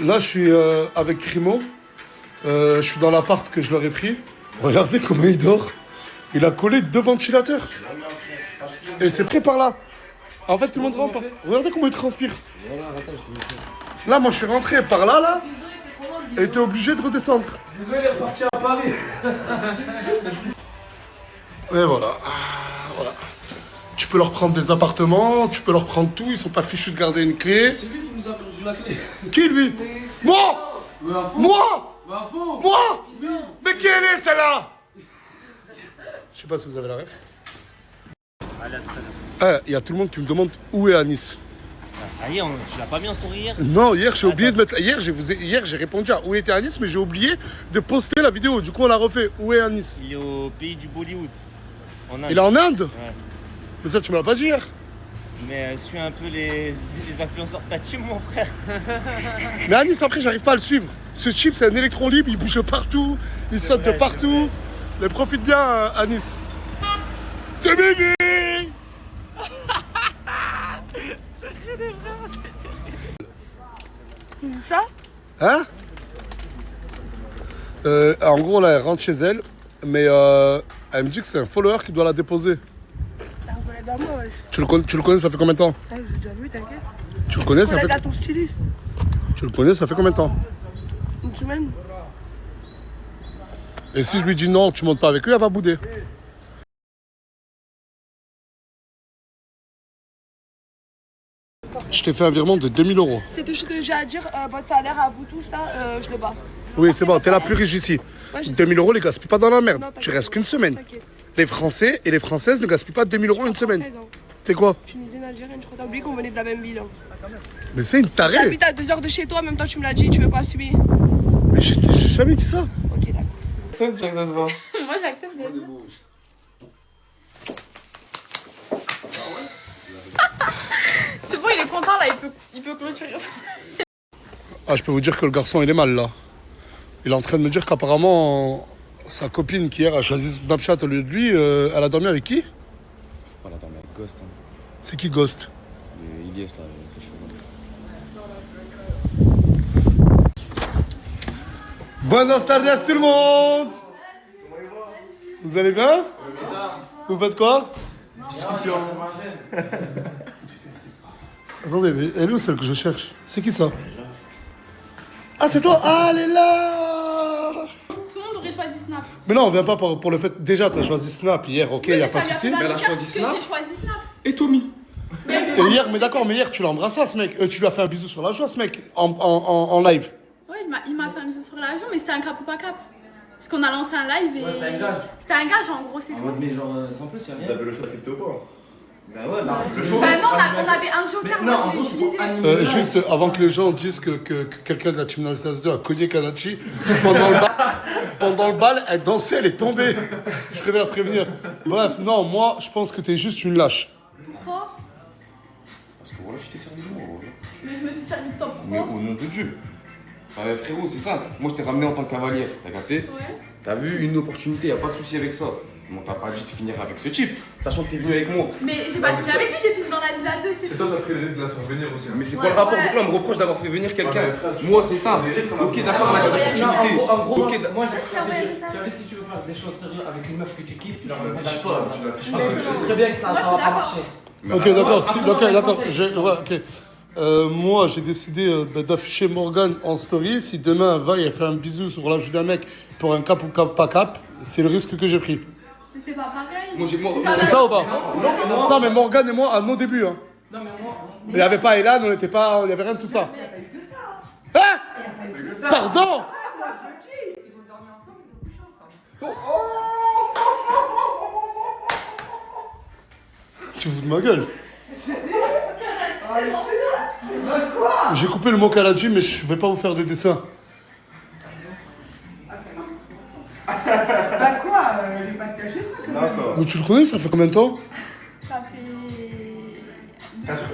Là, je suis avec Crimo. Je suis dans l'appart que je leur ai pris. Regardez comment il dort. Il a collé deux ventilateurs. Et c'est prêt par là. En fait, tout le monde rentre par... Regardez comment il transpire. Là, moi, je suis rentré par là, là. Et t'es obligé de redescendre. Bisous, il est reparti à Paris. Et voilà. Voilà. Tu peux leur prendre des appartements, tu peux leur prendre tout. Ils sont pas fichus de garder une clé. C'est lui qui nous a perdu la clé. Qui, lui? Moi? Moi? Moi? Mais qui elle est, celle-là? Je sais pas si vous avez la ref. Il y a tout le monde qui me demande où est Anis. Ah, ça y est, tu l'as pas mis en story hier? Non, hier j'ai oublié de mettre. Hier j'ai répondu à où était Anis, mais j'ai oublié de poster la vidéo. Du coup, on l'a refait. Où est Anis? Il est au pays du Bollywood. En Inde. Il est en Inde? Ouais. Mais ça, tu me l'as pas dit hier. Mais suis un peu les influenceurs de ta team, mon frère. Mais Anis, après, j'arrive pas à le suivre. Ce chip, c'est un électron libre, il bouge partout, il saute de partout. Mais profite bien, Anis. C'est Bibi! Ça? Hein? En gros, là, elle rentre chez elle, mais elle me dit que c'est un follower qui doit la déposer. T'as un collègue à moi, wesh. Tu le connais, ça fait combien de temps? Ah, j'ai déjà vu, t'inquiète. Tu le connais, ça fait... Collègue à ton styliste. Tu le connais, ça fait combien de temps? Une semaine. Et si je lui dis non, tu montes pas avec eux, elle va bouder. Je t'ai fait un virement de 2000 €. C'est tout ce que j'ai à dire. Votre salaire à vous tous, là, je le bats. Oui, c'est bon, t'es la plus riche ici. Ouais, je 2000 €, les gaspille pas dans la merde. Non, Tu t'inquiète. restes qu'une semaine. T'inquiète. Les Français et les Françaises ne gaspillent pas 2000 € une semaine. T'es quoi? Tunisienne, algérienne, je crois. T'as oublié qu'on venait de la même ville. Hein. Mais c'est une tarée. J'habite à 2 heures de chez toi, en même temps tu me l'as dit, tu veux pas assumer. Mais j'ai jamais dit ça. Ok, d'accord. Moi j'accepte déjà. C'est bon, il est content là, il peut clôturer ça. Ah, je peux vous dire que le garçon, il est mal là. Il est en train de me dire qu'apparemment, sa copine qui hier a choisi Snapchat au lieu de lui, elle a dormi avec qui? Elle a dormi avec Ghost. Hein. C'est qui Ghost? Le Ilias là, avec les cheveux. Buenos tardes tout le monde. Vous allez bien? Vous faites quoi? Discussion. Attendez, mais elle est où celle que je cherche? C'est qui ça? Ah, c'est toi? Ah, elle est là! Tout le monde aurait choisi Snap. Mais non, on vient pas pour le fait. Déjà, t'as choisi Snap hier, ok, y a pas de souci. Elle a choisi Snap. J'ai choisi Snap. Et Tommy? Et hier, mais d'accord, mais hier, tu l'as embrassé, ce mec. Tu lui as fait un bisou sur la joue, ce mec, en live. Ouais, il m'a fait un bisou sur la joue, mais c'était un cap ou pas cap. Parce qu'on a lancé un live et. Ouais, c'était un gage. C'était un gage en gros, c'est En tout. mode, mais genre, sans plus, y'a rien. Vous avez le choix de TikTok ou pas? Bah ouais, bah Bah non, on avait un joker, Mais moi non, je en l'ai gros, c'est utilisé. pour animer. Juste avant que les gens disent que quelqu'un de la Team Nastas 2 a cogné Kanachi, pendant le bal, elle dansait, elle est tombée. Je préfère prévenir. Bref, non, moi, je pense que t'es juste une lâche. Pourquoi? Parce que voilà, je t'ai servi de moi. Voilà. Mais je me suis servi de toi Mais pourquoi? au nom de Dieu. Frérot, c'est ça. Moi, je t'ai ramené en tant que cavalière. T'as capté? Ouais. T'as vu une opportunité, y a pas de souci avec ça. Mais on t'a pas dit de finir avec ce type, sachant que t'es venu avec moi. Mais j'ai pas fini avec lui, j'ai fini dans la villa 2, c'est C'est toi qui as pris le risque de la faire venir aussi. Mais c'est Ouais, quoi le rapport? ouais. Pourquoi on me reproche d'avoir fait venir quelqu'un? Ouais, mais frère, Moi, c'est ça. Ok, d'accord, on a des Ouais, opportunités. En gros, Ok, moi Ah, je vais te je t'envoie un dire, message. tu vois, si tu veux faire des choses sérieuses avec une meuf que tu kiffes, tu la remets pas pas, d'accord. tu l'affiches Parce que tu sais très bien que ça Moi, je va suis pas d'accord. marcher. Ok, d'accord, après, ok, moi, d'accord. je Ouais, ok. Moi, j'ai décidé d'afficher Morgane en story. Si demain, elle va et elle fait un bisou sur la joue d'un mec pour un cap ou cap pas cap, c'est le risque que j'ai pris. Mais c'est pas pareil. C'est ça ou pas? Non, mais Morgane et moi, à nos débuts. Hein. Non, mais moi. Il n'y avait pas Elan, on n'était pas, il n'y avait rien de tout ça. Hein? Pardon? Tu vous de ma gueule? J'ai coupé le mot qu'elle a dit, mais je vais pas vous faire de dessin. Bah quoi, les pas de cachet, ça Là, ça va. Mais tu le connais, ça fait combien de temps? Ça fait. 4 heures.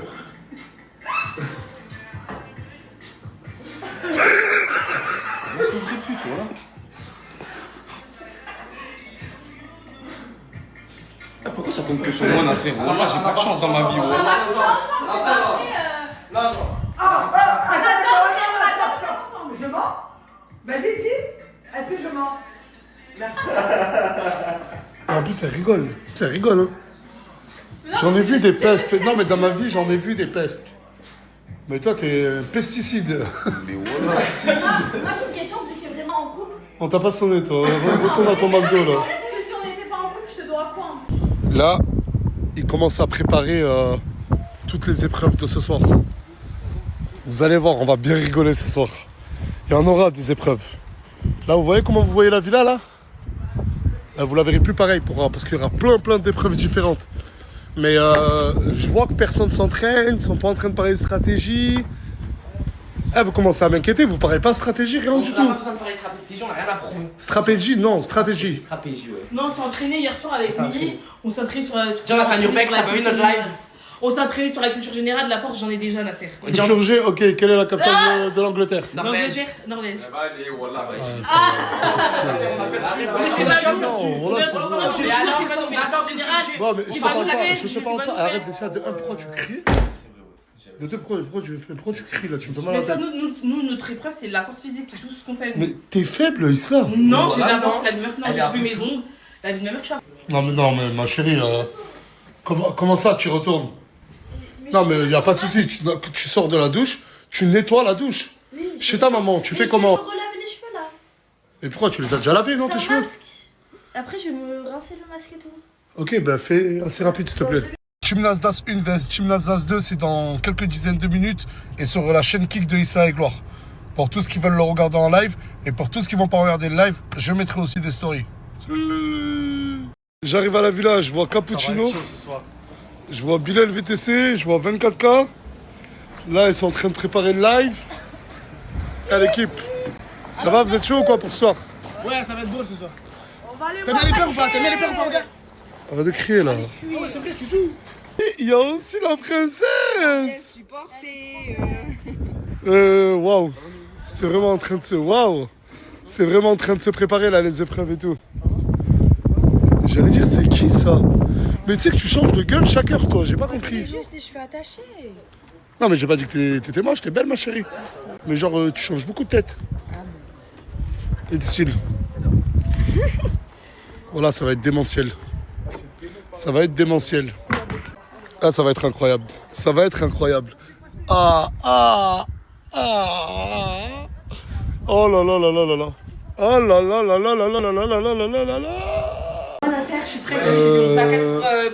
Pourquoi ça tombe que sur moi, Nasser? Wallah, j'ai pas de chance dans ma vie. On Wallah. a marché ensemble, mais après. Non, non. On a dormi, on a dormi. plus, elle rigole. Elle rigole, hein. J'en ai vu des pestes. Non, mais dans ma vie, j'en ai vu des pestes. Mais toi, t'es pesticide. Mais voilà. Moi j'ai une question, vous étiez vraiment en couple? On t'a pas sonné, toi. Retourne à ton McDo, là. Parce que si on n'était pas en couple, je te dois quoi? Là, il commence à préparer toutes les épreuves de ce soir. Vous allez voir, on va bien rigoler ce soir. Il y en aura des épreuves. Là, vous voyez comment vous voyez la villa, là? Là, vous la verrez plus pareil, parce qu'il y aura plein d'épreuves différentes. Mais je vois que personne s'entraîne, ils sont pas en train de parler de stratégie. Eh, vous commencez à m'inquiéter, vous parlez pas stratégie, rien du On n'a pas tout. besoin de parler de stratégie, on n'a rien à prendre. Stratégie, non, stratégie. Stratégie, ouais. Non, on s'est entraîné hier soir avec Milly. On s'est entraîné sur la. Tiens, on a fait un urbex, t'as pas vu notre live? On s'est entraîné sur la culture générale, de la force, j'en ai déjà à faire. Culture G, ok, quelle est la capitale de l'Angleterre? Norvège. Norvège. Eh bah, allez, voilà. Ouais, On voilà, Mais alors, on fait la culture générale. Bon, mais je te On va parle nous la pas, faire, je te tu parle vas pas. nous Arrête faire. déjà, de un, pourquoi tu cries? De deux, pourquoi tu cries là? Tu me fais mal à Mais la ça, tête. nous, notre épreuve, c'est de la force physique, c'est tout ce qu'on fait. Mais t'es faible, Isla. Non, j'ai de la Voilà, force, la vie maintenant, Elle j'ai est un plus peu mes ongles. La vie de ma mère, je suis Non, mais ma chérie, comment ça tu retournes? Non, mais il n'y a pas de souci. Tu sors de la douche, tu nettoies la douche. Chez ta maman, tu fais comment? Je vais me relaver les cheveux là. Mais pourquoi tu les as déjà lavés, non, tes C'est un cheveux? masque. Après, je vais me rincer le masque et tout. Ok, ben fais assez rapide, s'il te plaît. Gymnasdas 1 vs Gymnasdas 2, c'est dans quelques dizaines de minutes et sur la chaîne Kick de Issa et Gloire. Pour tous qui veulent le regarder en live et pour tous qui vont pas regarder le live, je mettrai aussi des stories. J'arrive à la villa, je vois Cappuccino, je vois Bilal VTC, je vois 24K. Là, ils sont en train de préparer le live. À l'équipe, ça va, vous êtes chaud ou quoi pour ce soir? Ouais, ça va être beau ce soir. T'aimes bien les pleurs ou pas? T'aimes bien les pleurs ou pas, regarde? Arrête de crier là. Ah ouais, c'est vrai, tu joues. Et il y a aussi la princesse. Supporter. Waouh. C'est vraiment en train de se... Waouh. C'est vraiment en train de se préparer là, les épreuves et tout. J'allais dire, c'est qui ça? Mais tu sais que tu changes de gueule chaque heure, toi, j'ai pas compris. J'ai juste les cheveux attachés. Non, mais j'ai pas dit que t'étais moche, t'es belle, ma chérie. Mais genre, tu changes beaucoup de tête. Et de style. Voilà, ça va être démentiel. Ça va être démentiel. Ah, ça va être incroyable. Ça va être incroyable. Ah. Oh là là là là là là. Oh là là là là là là là là là là là là là. rien à faire, je suis prête, je suis paquet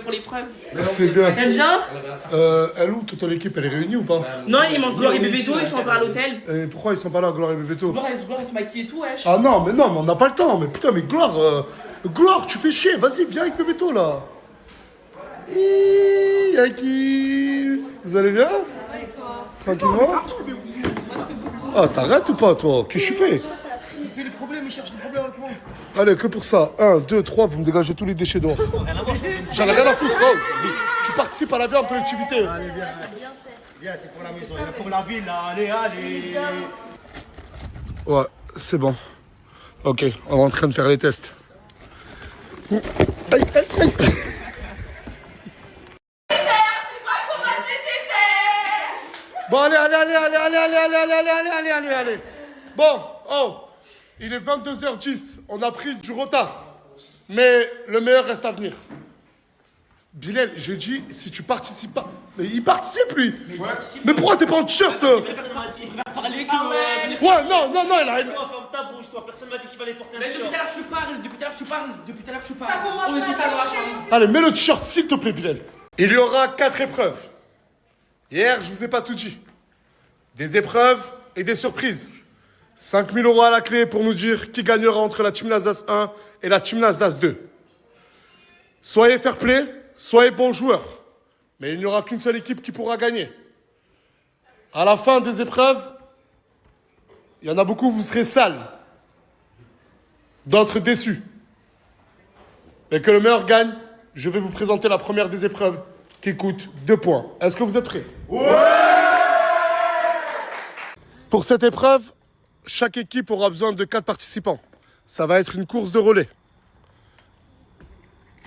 pour l'épreuve. C'est bien. T'aimes bien? Elle où toute l'équipe, elle est réunie ou pas? Non, il manque Gloire et Bébéto, ils sont encore à l'hôtel. Et pourquoi ils sont pas là, Gloire et Bébéto? Gloire, elle se maquille et tout, wesh. Ah non, mais on n'a pas le temps. Mais putain, mais Gloire, tu fais chier. Vas-y, viens avec Bébéto là. Yaki. Vous allez bien? Tranquillement? Ah, t'arrêtes ou pas, toi? Qu'est-ce que tu fais? Il fait les problèmes, il cherche les problèmes avec moi. Allez, que pour ça. 1, 2, 3, vous me dégagez tous les déchets dehors. J'en ai rien à foutre. Oh. Tu participes à la vie en collectivité. Allez, viens. Viens, c'est pour la maison, il y a pour la ville, là. Allez, allez. Ouais, c'est bon. Ok, on est en train de faire les tests. Aïe, aïe, aïe. Bon, allez. Bon, oh, il est 22h10. On a pris du retard. Mais le meilleur reste à venir. Bilal, je dis, si tu participes pas... Mais il participe, lui. Mais pourquoi t'es pas en t-shirt? Ouais, non, il a... Ferme ta bouche, toi, personne m'a dit qu'il fallait porter un Mais depuis t-shirt. tout à l'heure, je parle. Ça commence On est mal, tous à droite. Allez, mets le t-shirt, s'il te plaît, Bilal. Il y aura 4 épreuves. Hier, je vous ai pas tout dit. Des épreuves et des surprises. 5 000 € à la clé pour nous dire qui gagnera entre la Team Nasdaq 1 et la Team Nasdaq 2. Soyez fair play, soyez bons joueurs. Mais il n'y aura qu'une seule équipe qui pourra gagner. À la fin des épreuves, il y en a beaucoup, vous serez sales. D'autres déçus. Et que le meilleur gagne, je vais vous présenter la première des épreuves qui coûte 2 points. Est-ce que vous êtes prêts? Pour cette épreuve, chaque équipe aura besoin de 4 participants. Ça va être une course de relais.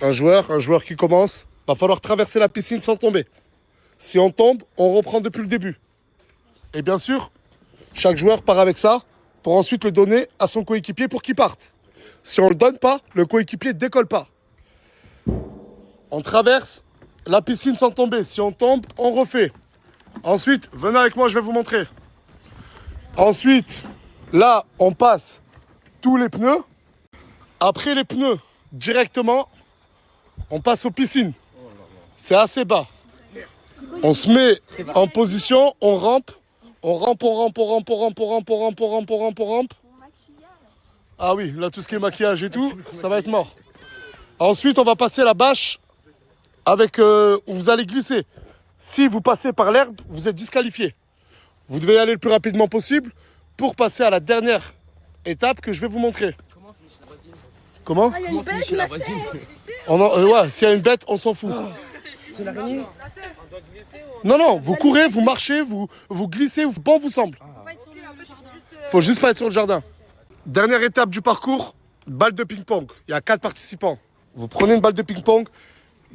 Un joueur qui commence. Va falloir traverser la piscine sans tomber. Si on tombe, on reprend depuis le début. Et bien sûr, chaque joueur part avec ça pour ensuite le donner à son coéquipier pour qu'il parte. Si on ne le donne pas, le coéquipier ne décolle pas. On traverse la piscine sans tomber. Si on tombe, on refait. Ensuite, venez avec moi, je vais vous montrer. Ensuite, là, on passe tous les pneus. Après les pneus, directement, on passe aux piscines. C'est assez bas. On se met en position, on rampe. On rampe. Ah oui, là, tout ce qui est maquillage et tout, ça va être mort. Ensuite, on va passer la bâche avec où vous allez glisser. Si vous passez par l'herbe, vous êtes disqualifié. Vous devez aller le plus rapidement possible pour passer à la dernière étape que je vais vous montrer. Comment? Ah, il y a une bête, la voisine. Ouais, s'il y a une bête, on s'en fout. C'est l'araignée. Non, vous courez, vous marchez, vous glissez, bon vous semble. Faut juste pas être sur le jardin. Dernière étape du parcours, balle de ping-pong. Il y a 4 participants. Vous prenez une balle de ping-pong,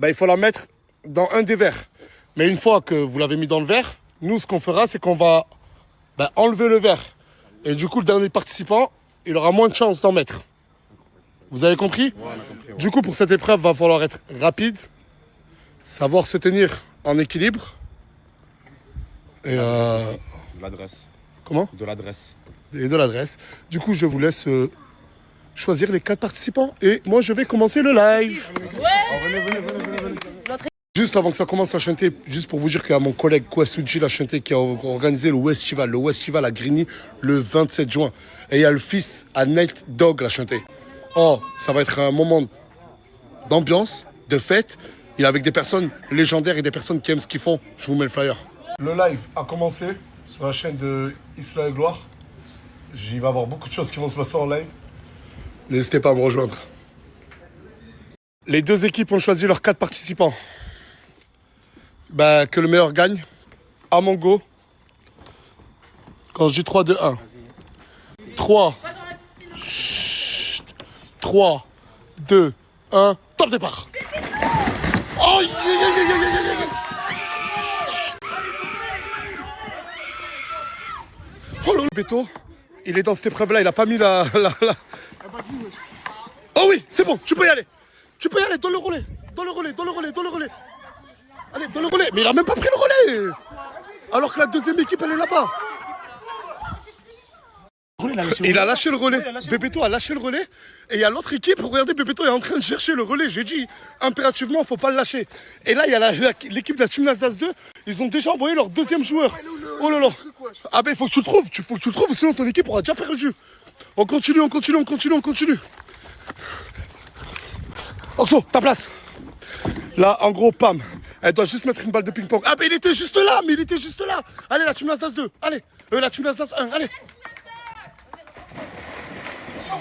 il faut la mettre dans un des verres. Mais une fois que vous l'avez mis dans le verre, nous, ce qu'on fera, c'est qu'on va enlever le verre. Et du coup, le dernier participant, il aura moins de chances d'en mettre. Vous avez compris? Ouais, on a compris, ouais. Du coup, pour cette épreuve, il va falloir être rapide, savoir se tenir en équilibre. Et De l'adresse. Comment? De l'adresse. Et de l'adresse. Du coup, je vous laisse choisir les 4 participants. Et moi, je vais commencer le live. Juste avant que ça commence à chanter, juste pour vous dire qu'il y a mon collègue Kwasuji la chanté qui a organisé le Westival. Le Westival à Grigny le 27 juin. Et il y a le fils à Night Dog la chanté. Oh, ça va être un moment d'ambiance, de fête. Et avec des personnes légendaires et des personnes qui aiment ce qu'ils font. Je vous mets le flyer. Le live a commencé sur la chaîne de Isla et Gloire. Il va y avoir beaucoup de choses qui vont se passer en live. N'hésitez pas à me rejoindre. Les 2 équipes ont choisi leurs 4 participants. Que le meilleur gagne. À mon go. Quand je dis 3, 2, 1. 3. Chut. 3, 2, 1. Top départ. Oh, Oh le Béto, il est dans cette épreuve-là, il a pas mis la... Oh oui, c'est bon, tu peux y aller. Tu peux y aller, donne le relais. Allez, donne le relais. Mais il a même pas pris le relais. Alors que la deuxième équipe, elle est là-bas. Il a lâché le relais. Bébéto a lâché le relais. Et il y a l'autre équipe. Regardez, Bébéto est en train de chercher le relais. J'ai dit, impérativement, il ne faut pas le lâcher. Et là, il y a l'équipe de la Team Nasdaq 2. Ils ont déjà envoyé leur deuxième joueur. Oh là là. Ah ben, il faut que tu le trouves. Il faut que tu le trouves, sinon ton équipe aura déjà perdu. On continue. Oxo, ta place. Là, en gros, Pam. Elle doit juste mettre une balle de ping-pong. Ah ben, il était juste là. Allez, la Team Nasdaq 2. Allez. La Team Nasdaq 1. Allez.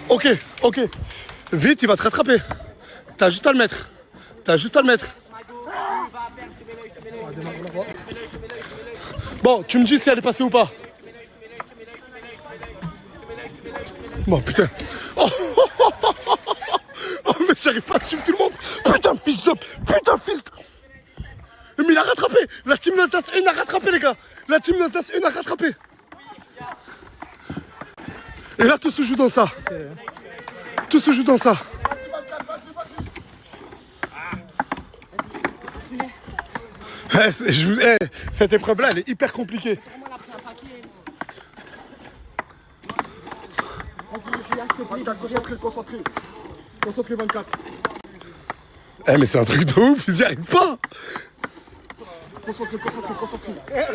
Ok. Vite, il va te rattraper. T'as juste à le mettre. Bon, tu me dis si elle est passée ou pas. Bon, putain. Oh, mais j'arrive pas à suivre tout le monde. Putain, fils de... Mais il a rattrapé. La Team Nasdaq 1 a rattrapé, les gars. Et là, tout se joue dans ça. Cette épreuve-là, elle est hyper compliquée. Concentré 24. Mais c'est un truc de ouf, ils y arrivent pas. Concentré.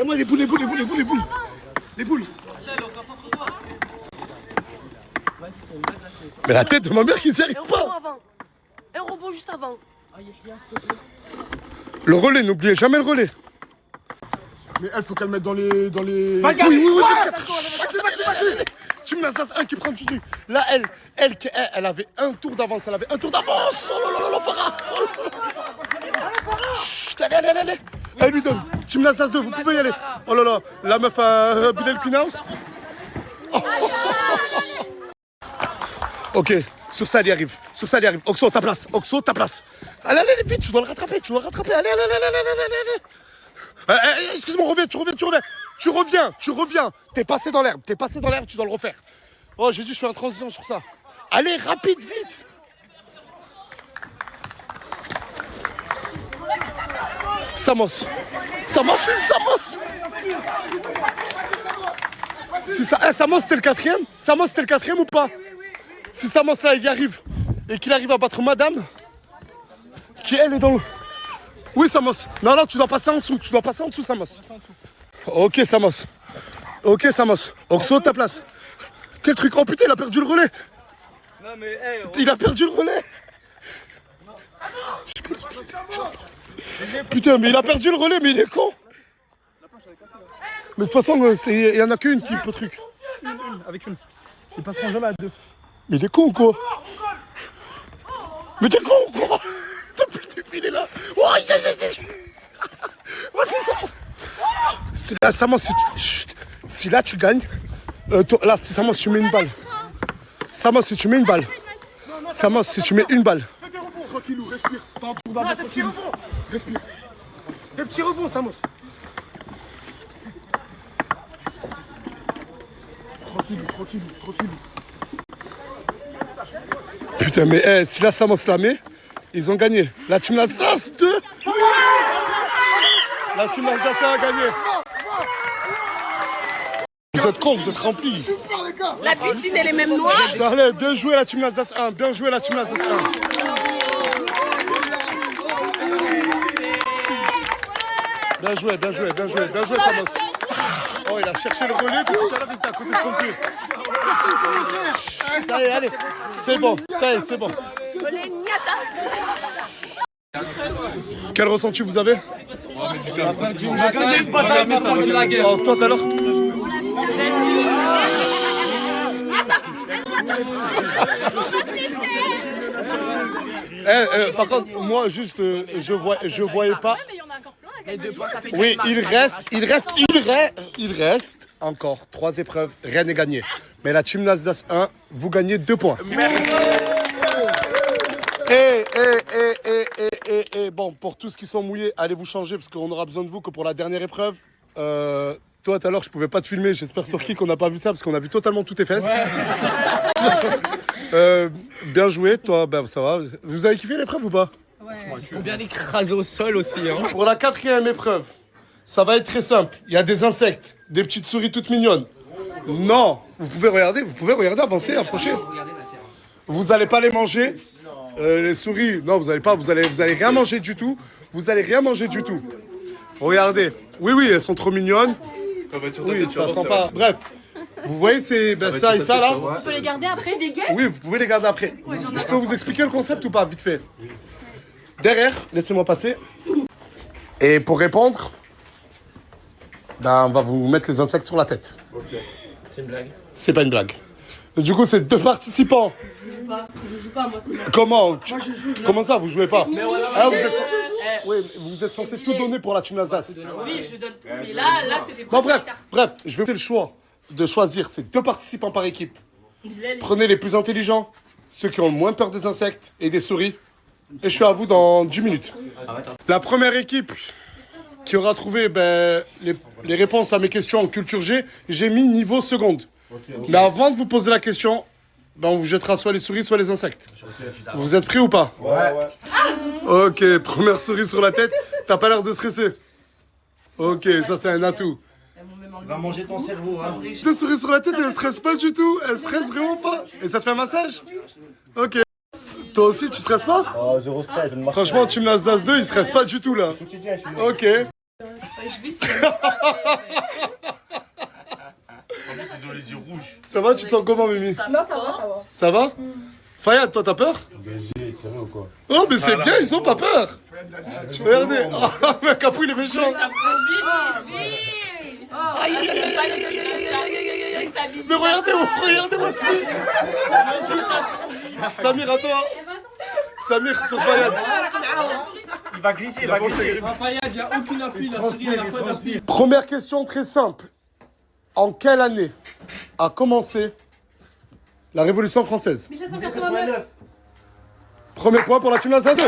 Moi, les boules. Les boules. Mais la tête de ma mère qui s'y arrive pas. Un robot juste avant. Le relais, n'oubliez jamais le relais. Mais elle, faut qu'elle mette dans les... Oui. Team Nasdaq 1 qui prend du truc. Là, elle avait un tour d'avance. Oh là là, Farah. Chut, allez. Elle lui donne. Team Nasdaq 2, vous pouvez y aller. Oh là là, la meuf à Bilal Queenhouse. Ok, sur ça, elle y arrive. Oxo, ta place. Allez, vite, tu dois le rattraper. Allez. Excuse-moi, tu reviens. T'es passé dans l'herbe, tu dois le refaire. Oh, j'ai dit, je suis en transition sur ça. Allez, rapide, vite. Samos. Samos. Si ça... Samos, c'était le quatrième? Samos, c'était le quatrième ou pas? Si Samos, là, il y arrive, et qu'il arrive à battre madame, qui, elle, est dans le... Oui, Samos. Non, tu dois passer en dessous. Samos. Ok, Samos. Oxo, ta place. Quel truc? Oh putain, il a perdu le relais. Non mais hey, Il a perdu le relais. Putain, mais il a perdu le relais, mais il est con. Mais de toute façon, il y en a qu'une qui peut truc. Avec une. Ils passeront jamais à deux. Mais il est con ou quoi? Mais t'es con ou quoi? Depuis le début, il est là. Oh, vas-y, Samos. Si là tu gagnes, là, si Samos, tu mets une balle. Samos, si tu mets une balle. Samos, si tu mets une balle. Fais des rebonds, tranquillou, respire. Des petits rebonds. Respire. Des petits rebonds, Samos. Tranquillou. Putain, mais si la Samos la met, ils ont gagné. La team Nasdas 2. La team Nasdas a gagné. Vous êtes cons, vous êtes remplis. La piscine, elle est même noire. Allez, bien joué la team Nasdas 1. Bien joué, Samos. Oh, il a cherché le relais, puis tout à l'heure, il était à côté de son pied. Ça y est, allez. C'est bon. Quel ressenti vous avez? Oh, toi, tout à l'heure? Par contre, moi, juste, je voyais pas. Oui, il reste encore 3 épreuves, rien n'est gagné. Mais la team Nasdas 1, vous gagnez 2 points. Et bon, pour tous qui sont mouillés, allez vous changer parce qu'on aura besoin de vous que pour la dernière épreuve. Toi, tout à l'heure, je pouvais pas te filmer. J'espère sur qui qu'on n'a pas vu ça parce qu'on a vu totalement toutes tes fesses. Bien joué, toi, ben, ça va. Vous avez kiffé l'épreuve ou pas? Ils sont bien écrasés au sol aussi. Hein. Pour la 4e épreuve, ça va être très simple. Il y a des insectes, des petites souris toutes mignonnes. Non, vous pouvez regarder, avancer, approcher. Vous allez pas les manger. Les souris, non, vous allez rien manger du tout. Regardez. Oui, elles sont trop mignonnes. Oui, ça sent pas. Bref. Vous voyez, c'est ça et ça là. On peut les garder après? Oui, vous pouvez les garder après. Je peux vous expliquer le concept ou pas, vite fait? Derrière, laissez-moi passer. Et pour répondre, on va vous mettre les insectes sur la tête. Ok. C'est une blague. C'est pas une blague. Du coup, c'est 2 participants. Je joue pas, moi. Comment ça, vous jouez pas? Vous êtes censé tout donner pour la team Nasdas. Oui, je donne tout. Mais là, c'est des Bon, bref, je vais vous laisser le choix de choisir ces 2 participants par équipe. Prenez les plus intelligents, ceux qui ont le moins peur des insectes et des souris. Et je suis à vous dans 10 minutes. La première équipe qui aura trouvé les réponses à mes questions en culture G, j'ai mis niveau seconde. Mais avant de vous poser la question, on vous jettera soit les souris, soit les insectes. Vous êtes prêts ou pas? Ouais. Ok, première souris sur la tête. T'as pas l'air de stresser? Ok, ça c'est un atout. Va manger ton cerveau, hein. 2 souris sur la tête et elle stresse pas du tout. Elle stresse vraiment pas. Et ça te fait un massage? Ok. Toi aussi, tu stresses pas? Oh, 0 stress. Franchement, Team Nasdas 2, il stresse pas du tout là. Ok. Je vis Ils ont les yeux rouges. Ça va, tu te sens comment, Mimi? Non, ça va. Ça va? Fayad, toi, t'as peur? Sérieux ou quoi? Oh, mais c'est bien, ils ont pas peur. Regardez. Oh, mais Capou, il est méchant. Mais regardez-moi, Smith. Samir, à toi. Samir, sur Fayad. Il va glisser. Fayad, il n'y a aucune appui, la souris, elle n'a pas d'appui. Première question très simple. En quelle année a commencé la Révolution française? 1789. Premier point pour la team Nasdas 2.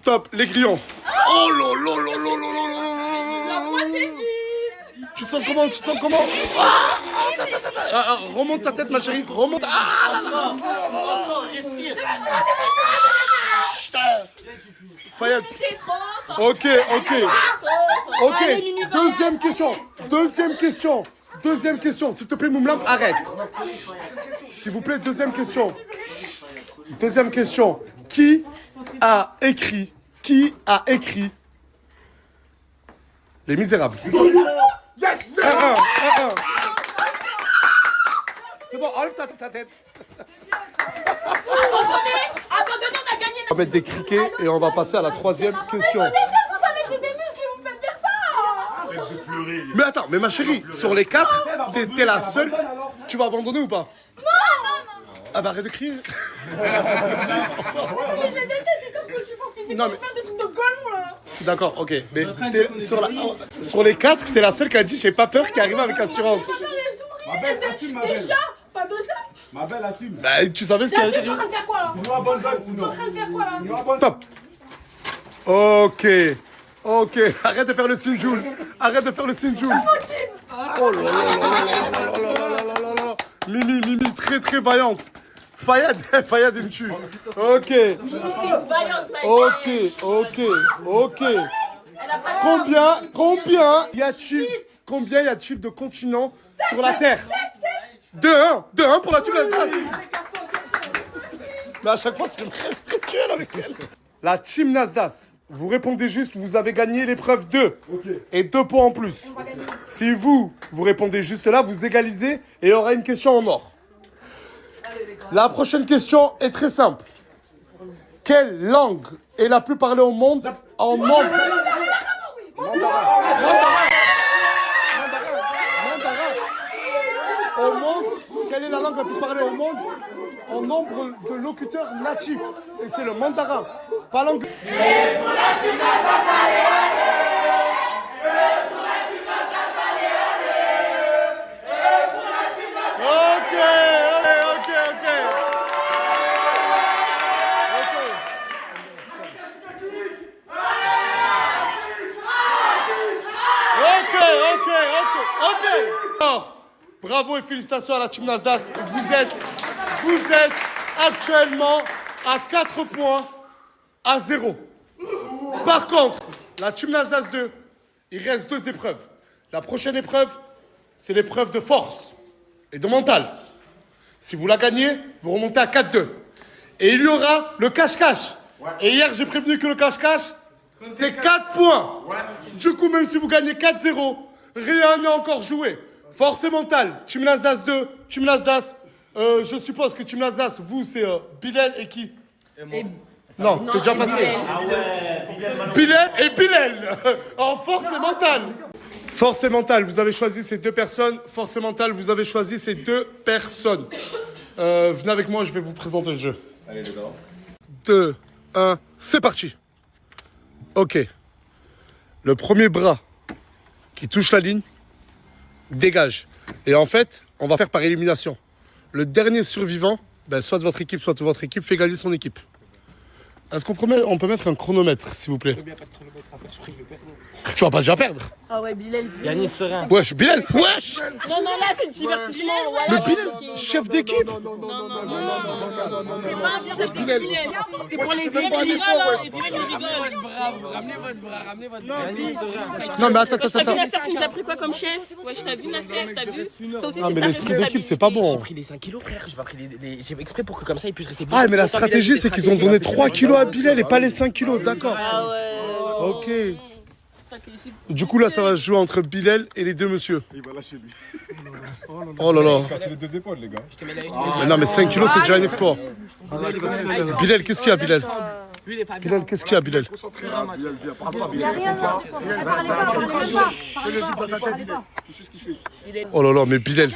Top, les grillons. Oh Tu te sens comment? Remonte ta tête, ma chérie. Remonte. Respire. Fayad. Ok. Deuxième question. S'il te plaît, Moumlam, arrête. S'il vous plaît, deuxième question. Qui a écrit Les Misérables? Yes! C'est bon, enlève ta tête. Abandonnez, on a gagné. On va mettre des criquets et on va passer à la troisième question. Mais attends, mais ma chérie, sur les 4, t'es la seule. Tu vas abandonner ou pas? Non. Ah bah arrête de crier. Non mais. D'accord, ok. Mais sur les 4, t'es la seule qui a dit j'ai pas peur, qui arrive avec assurance. Ma belle, assume, ma belle. Des chats, pas de ça. Ma belle, assume. Bah tu savais ce qu'il y Tu es avait. en train de faire quoi là? Sinon, abandonne, Tu es sinon. en train de faire quoi là? Sinon, abandonne. Top. Ok. Arrête de faire le Sinjoul. Oh là là. Mimi, très vaillante. Fayad, il me tue. Ok. Combien y a-t-il de continents sur la Terre? 2-1 pour la Team Nasdaq. Mais à chaque fois, c'est ridicule avec elle. La Team Nasdaq, vous répondez juste, vous avez gagné l'épreuve 2. Et 2 points en plus. Si vous répondez juste là, vous égalisez et il y aura une question en or. La prochaine question est très simple. Quelle langue est la plus parlée au monde en nombre? Au monde, quelle est la langue la plus parlée au monde en nombre de locuteurs natifs? Et c'est le mandarin, pas l'anglais. Ok. Alors, bravo et félicitations à la Team Nasdaq. Vous êtes actuellement à 4 points à 0. Par contre, la Team Nasdaq 2, il reste 2 épreuves. La prochaine épreuve, c'est l'épreuve de force et de mental. Si vous la gagnez, vous remontez à 4-2. Et il y aura le cache-cache. Et hier, j'ai prévenu que le cache-cache, c'est 4 points. Du coup, même si vous gagnez 4-0, rien n'est encore joué. Force et mental. Team Nasdaq 2, Team Nasdaq. Je suppose que Team Nasdaq, vous, c'est Bilal et qui? Et moi. Non, t'es déjà passé. Bilal et Bilal. En force et mental. Force et mental, vous avez choisi ces 2 personnes. Force et mental, vous avez choisi ces 2 personnes. Venez avec moi, je vais vous présenter le jeu. Allez, les gars. 2, 1, c'est parti. Ok. Le premier bras qui touche la ligne dégage. Et en fait, on va faire par élimination. Le dernier survivant, soit de votre équipe, soit de votre équipe, fait gagner son équipe. Est-ce qu'on peut mettre un chronomètre, s'il vous plaît? Tu vas pas déjà perdre. Ah ouais, Bilal. Yannis serein. Wesh, Bilal. Wesh. Non, là, c'est du divertissement. Le Bilal, chef d'équipe. Non. C'est pas bien chef d'équipe, Bilal. C'est pour les aides, il rigole. Ramenez votre bras. Yannis serein. Non, mais attends. T'as vu Nasser qui nous a pris quoi comme chef? Ouais, je t'ai vu Nasser, t'as vu? Ça aussi, Non, c'est mais ta l'esprit d'équipe, c'est pas J'ai bon. pris les 5 kilos, frère. J'ai pas pris j'ai fait exprès pour que comme ça il puisse rester. Ah, mais la stratégie, c'est qu'ils ont donné 3 kilos à Bilal et pas les 5 kilos. D'accord. Ah ouais. Ok. Du coup, là, ça va se jouer entre Bilal et les 2 messieurs. Il va lâcher lui. Oh là là. Casser les 2 épaules, les gars. Mais non, mais 5 kilos, c'est déjà un exploit. Bilal, qu'est-ce qu'il y a, Bilal? Lui, il est pas bien. Bilal, qu'est-ce qu'il y a, Bilal? Oh là là, mais Bilal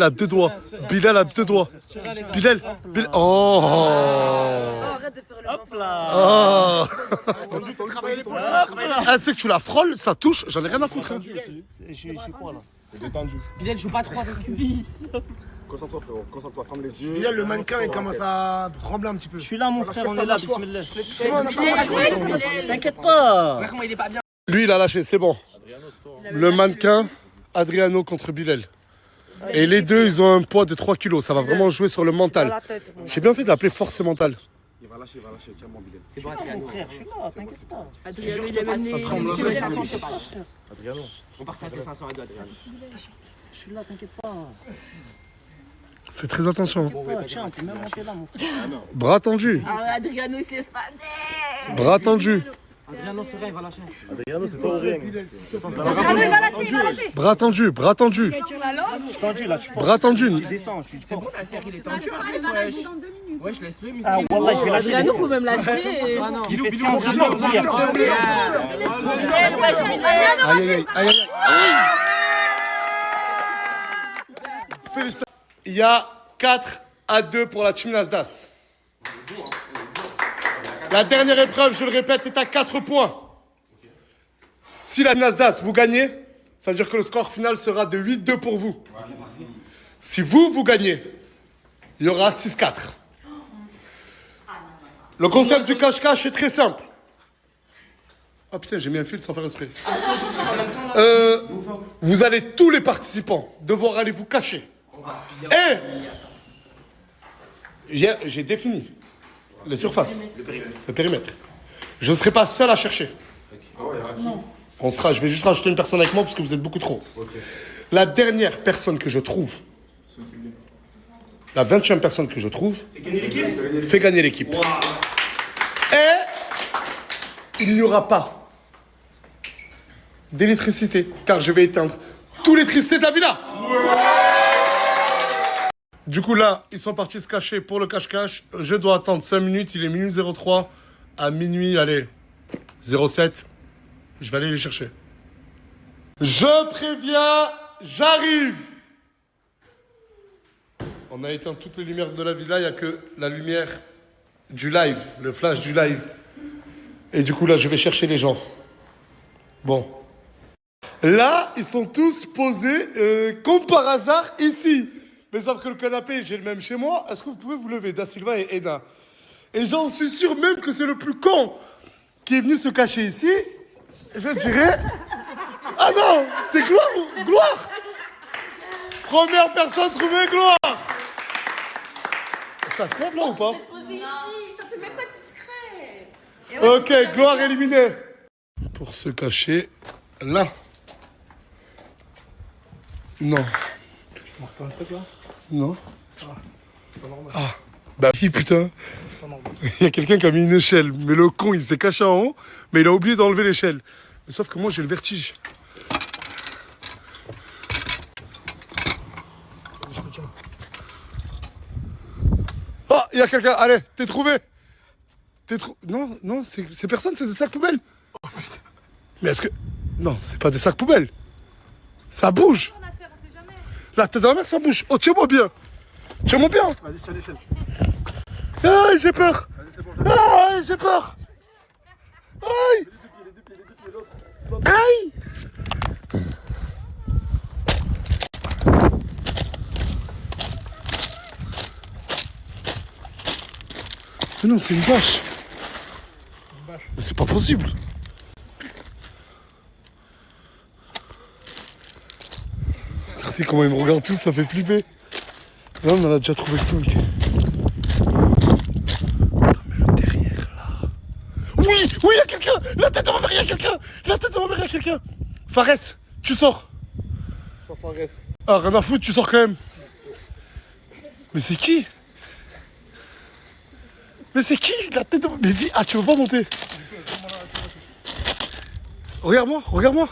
a 2 doigts. Bilal. Oh. Hop là. Ah, c'est que tu la frôles, ça touche, j'en ai rien à foutre. Hein. Détendu. Bilal joue pas trop avec lui. Concentre-toi, frérot. Concentre-toi, ferme les yeux. Bilal, le mannequin, il commence à trembler un petit peu. Je suis là, mon frère, on est là, bismillah. Bilal. T'inquiète pas. Comment il est pas bien. Lui, il a lâché, c'est bon. Le mannequin, Adriano contre Bilal. Et les deux, ils ont un poids de 3 kilos. Ça va vraiment jouer sur le mental. J'ai bien fait d'appeler force mentale. Il va lâcher, tiens-moi, Bilal. C'est bon, Adriano. Frère, je suis là, t'inquiète pas. Adriano, il avait amené. On partage les 500 à deux, Adriano. Je suis là, t'inquiète pas. Fais très attention. Tiens, t'es même monté là, mon frère. Bras tendus. Ah, Adriano, c'est pas. Bras tendus. Adriano, c'est vrai, il va lâcher. Adriano, c'est toi ou rien. Adriano, il va lâcher, il va lâcher. Bras tendus. Bras tendus. Tire la langue. Je suis tendu là, tu Bras tendus. descends, je suis C'est bon, la série, il est tendu. Il va lâcher dans 2 minutes. Ouais, je laisse le Ah, muscle. wallah, je vais lâcher. Adriano peut même lâcher. Il fait séance de force hier. Aïe, aïe, aïe, aïe, aïe. Félicitations. Il y a 4-2 pour la team Nasdas. La dernière épreuve, je le répète, est à 4 points. Si la Nasdas, vous gagnez, ça veut dire que le score final sera de 8-2 pour vous. Si vous gagnez, il y aura 6-4. Le concept du cache-cache est très simple. Ah putain, j'ai mis un fil sans faire exprès. Vous allez, tous les participants, devoir aller vous cacher. Et j'ai défini les surfaces, le périmètre. Je ne serai pas seul à chercher. Je vais juste rajouter une personne avec moi parce que vous êtes beaucoup trop. La dernière personne que je trouve, la 20e personne que je trouve, fait gagner l'équipe. Et il n'y aura pas d'électricité, car je vais éteindre toute l'électricité de la villa. Du coup, là, ils sont partis se cacher pour le cache-cache. Je dois attendre 5 minutes. Il est minuit 03. À minuit, allez, 07. Je vais aller les chercher. Je préviens, j'arrive. On a éteint toutes les lumières de la villa. Il n'y a que la lumière du live, le flash du live. Et du coup, là, je vais chercher les gens. Bon. Là, ils sont tous posés, comme par hasard, ici. Mais sauf que le canapé, j'ai le même chez moi. Est-ce que vous pouvez vous lever, Da Silva et Eda? Et j'en suis sûr même que c'est le plus con qui est venu se cacher ici. Je dirais... Ah non, c'est Gloire. Gloire. Première personne trouvée, Gloire. Ça se lève là ou pas? Posé ici, ça fait même pas discret. Ok, Gloire éliminée. Pour se cacher là. Non. Tu marques pas un truc là? Non. C'est pas normal. Ah, bah oui, putain. C'est pas normal. Il y a quelqu'un qui a mis une échelle. Mais le con, il s'est caché en haut, mais il a oublié d'enlever l'échelle. Mais sauf que moi, j'ai le vertige. Oh, il y a quelqu'un. Allez, t'es trouvé. Non, non, c'est personne, c'est des sacs poubelles. Oh putain. Mais est-ce que... Non, c'est pas des sacs poubelles. Ça bouge. La tête de la mer, ça bouge. Oh, tiens-moi bien. Tiens-moi bien. Vas-y, tiens l'échelle. Aïe, j'ai peur. Aïe, j'ai peur. Aïe. Aïe. Mais non, c'est une bâche. Mais c'est pas possible. Regardez comment ils me regardent tous, ça fait flipper. Là, on en a déjà trouvé 5. Attends, mais le derrière, là... Oui, il y a quelqu'un. La tête de ma mère, il y a quelqu'un. La tête de ma mère, il y a quelqu'un. Fares, tu sors. Pas Fares. Ah, rien à foutre, tu sors quand même. Mais c'est qui? Mais c'est qui? La tête de... Mais ah, tu veux pas monter? Regarde-moi, regarde-moi.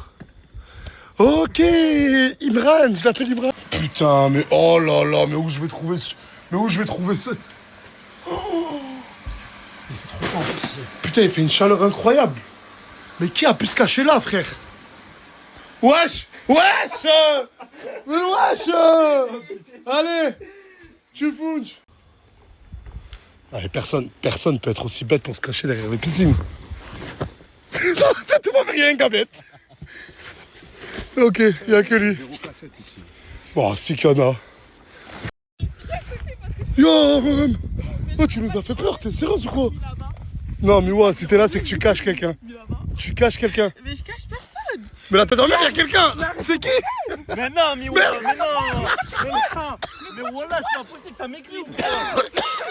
Ok, Imran, je l'appelle Imran. Putain, mais oh là là, mais où je vais trouver ce... Mais où je vais trouver ce... Oh. Putain, il fait une chaleur incroyable. Mais qui a pu se cacher là, frère? Wesh! Wesh! Mais wesh! Allez! Tu fouges! Allez, personne peut être aussi bête pour se cacher derrière les piscines. Ça, tout le monde rien, gabette. Ok, il n'y a que lui. Bon, si qu'il y en a. Yo, oh, tu nous as fait peur, t'es sérieuse ou quoi? Non, mais ouais, si t'es là, c'est que tu caches quelqu'un. Tu caches quelqu'un. Mais je cache personne. Mais la tête de ma mère, il y a quelqu'un. C'est qui? Mais non, mais voilà, mais non. Mais voilà, c'est pas possible, t'as maigri ou quoi?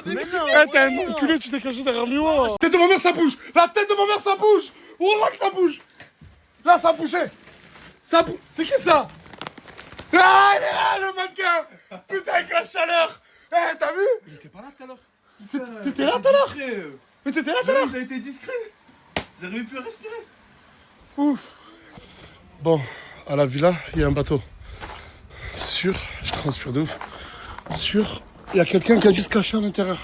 Mais non. Eh, t'es un enculé, tu t'es caché derrière Miwa. La tête de ma mère, ça bouge. La tête de ma mère, ça bouge. Wallah que ça bouge. Là, ça a bougé. Ça bouge. C'est qui ça? Ah, il est là, le mannequin. Putain, avec la chaleur. Eh, t'as vu? Il était pas là tout à l'heure. T'étais là tout à l'heure? Mais t'étais là tout à l'heure? Il a été discret. J'arrivais plus à respirer. Ouf. Bon, à la villa, il y a un bateau. Sûr, je transpire de ouf. Sûr, il y a quelqu'un qui a dû se cacher à l'intérieur.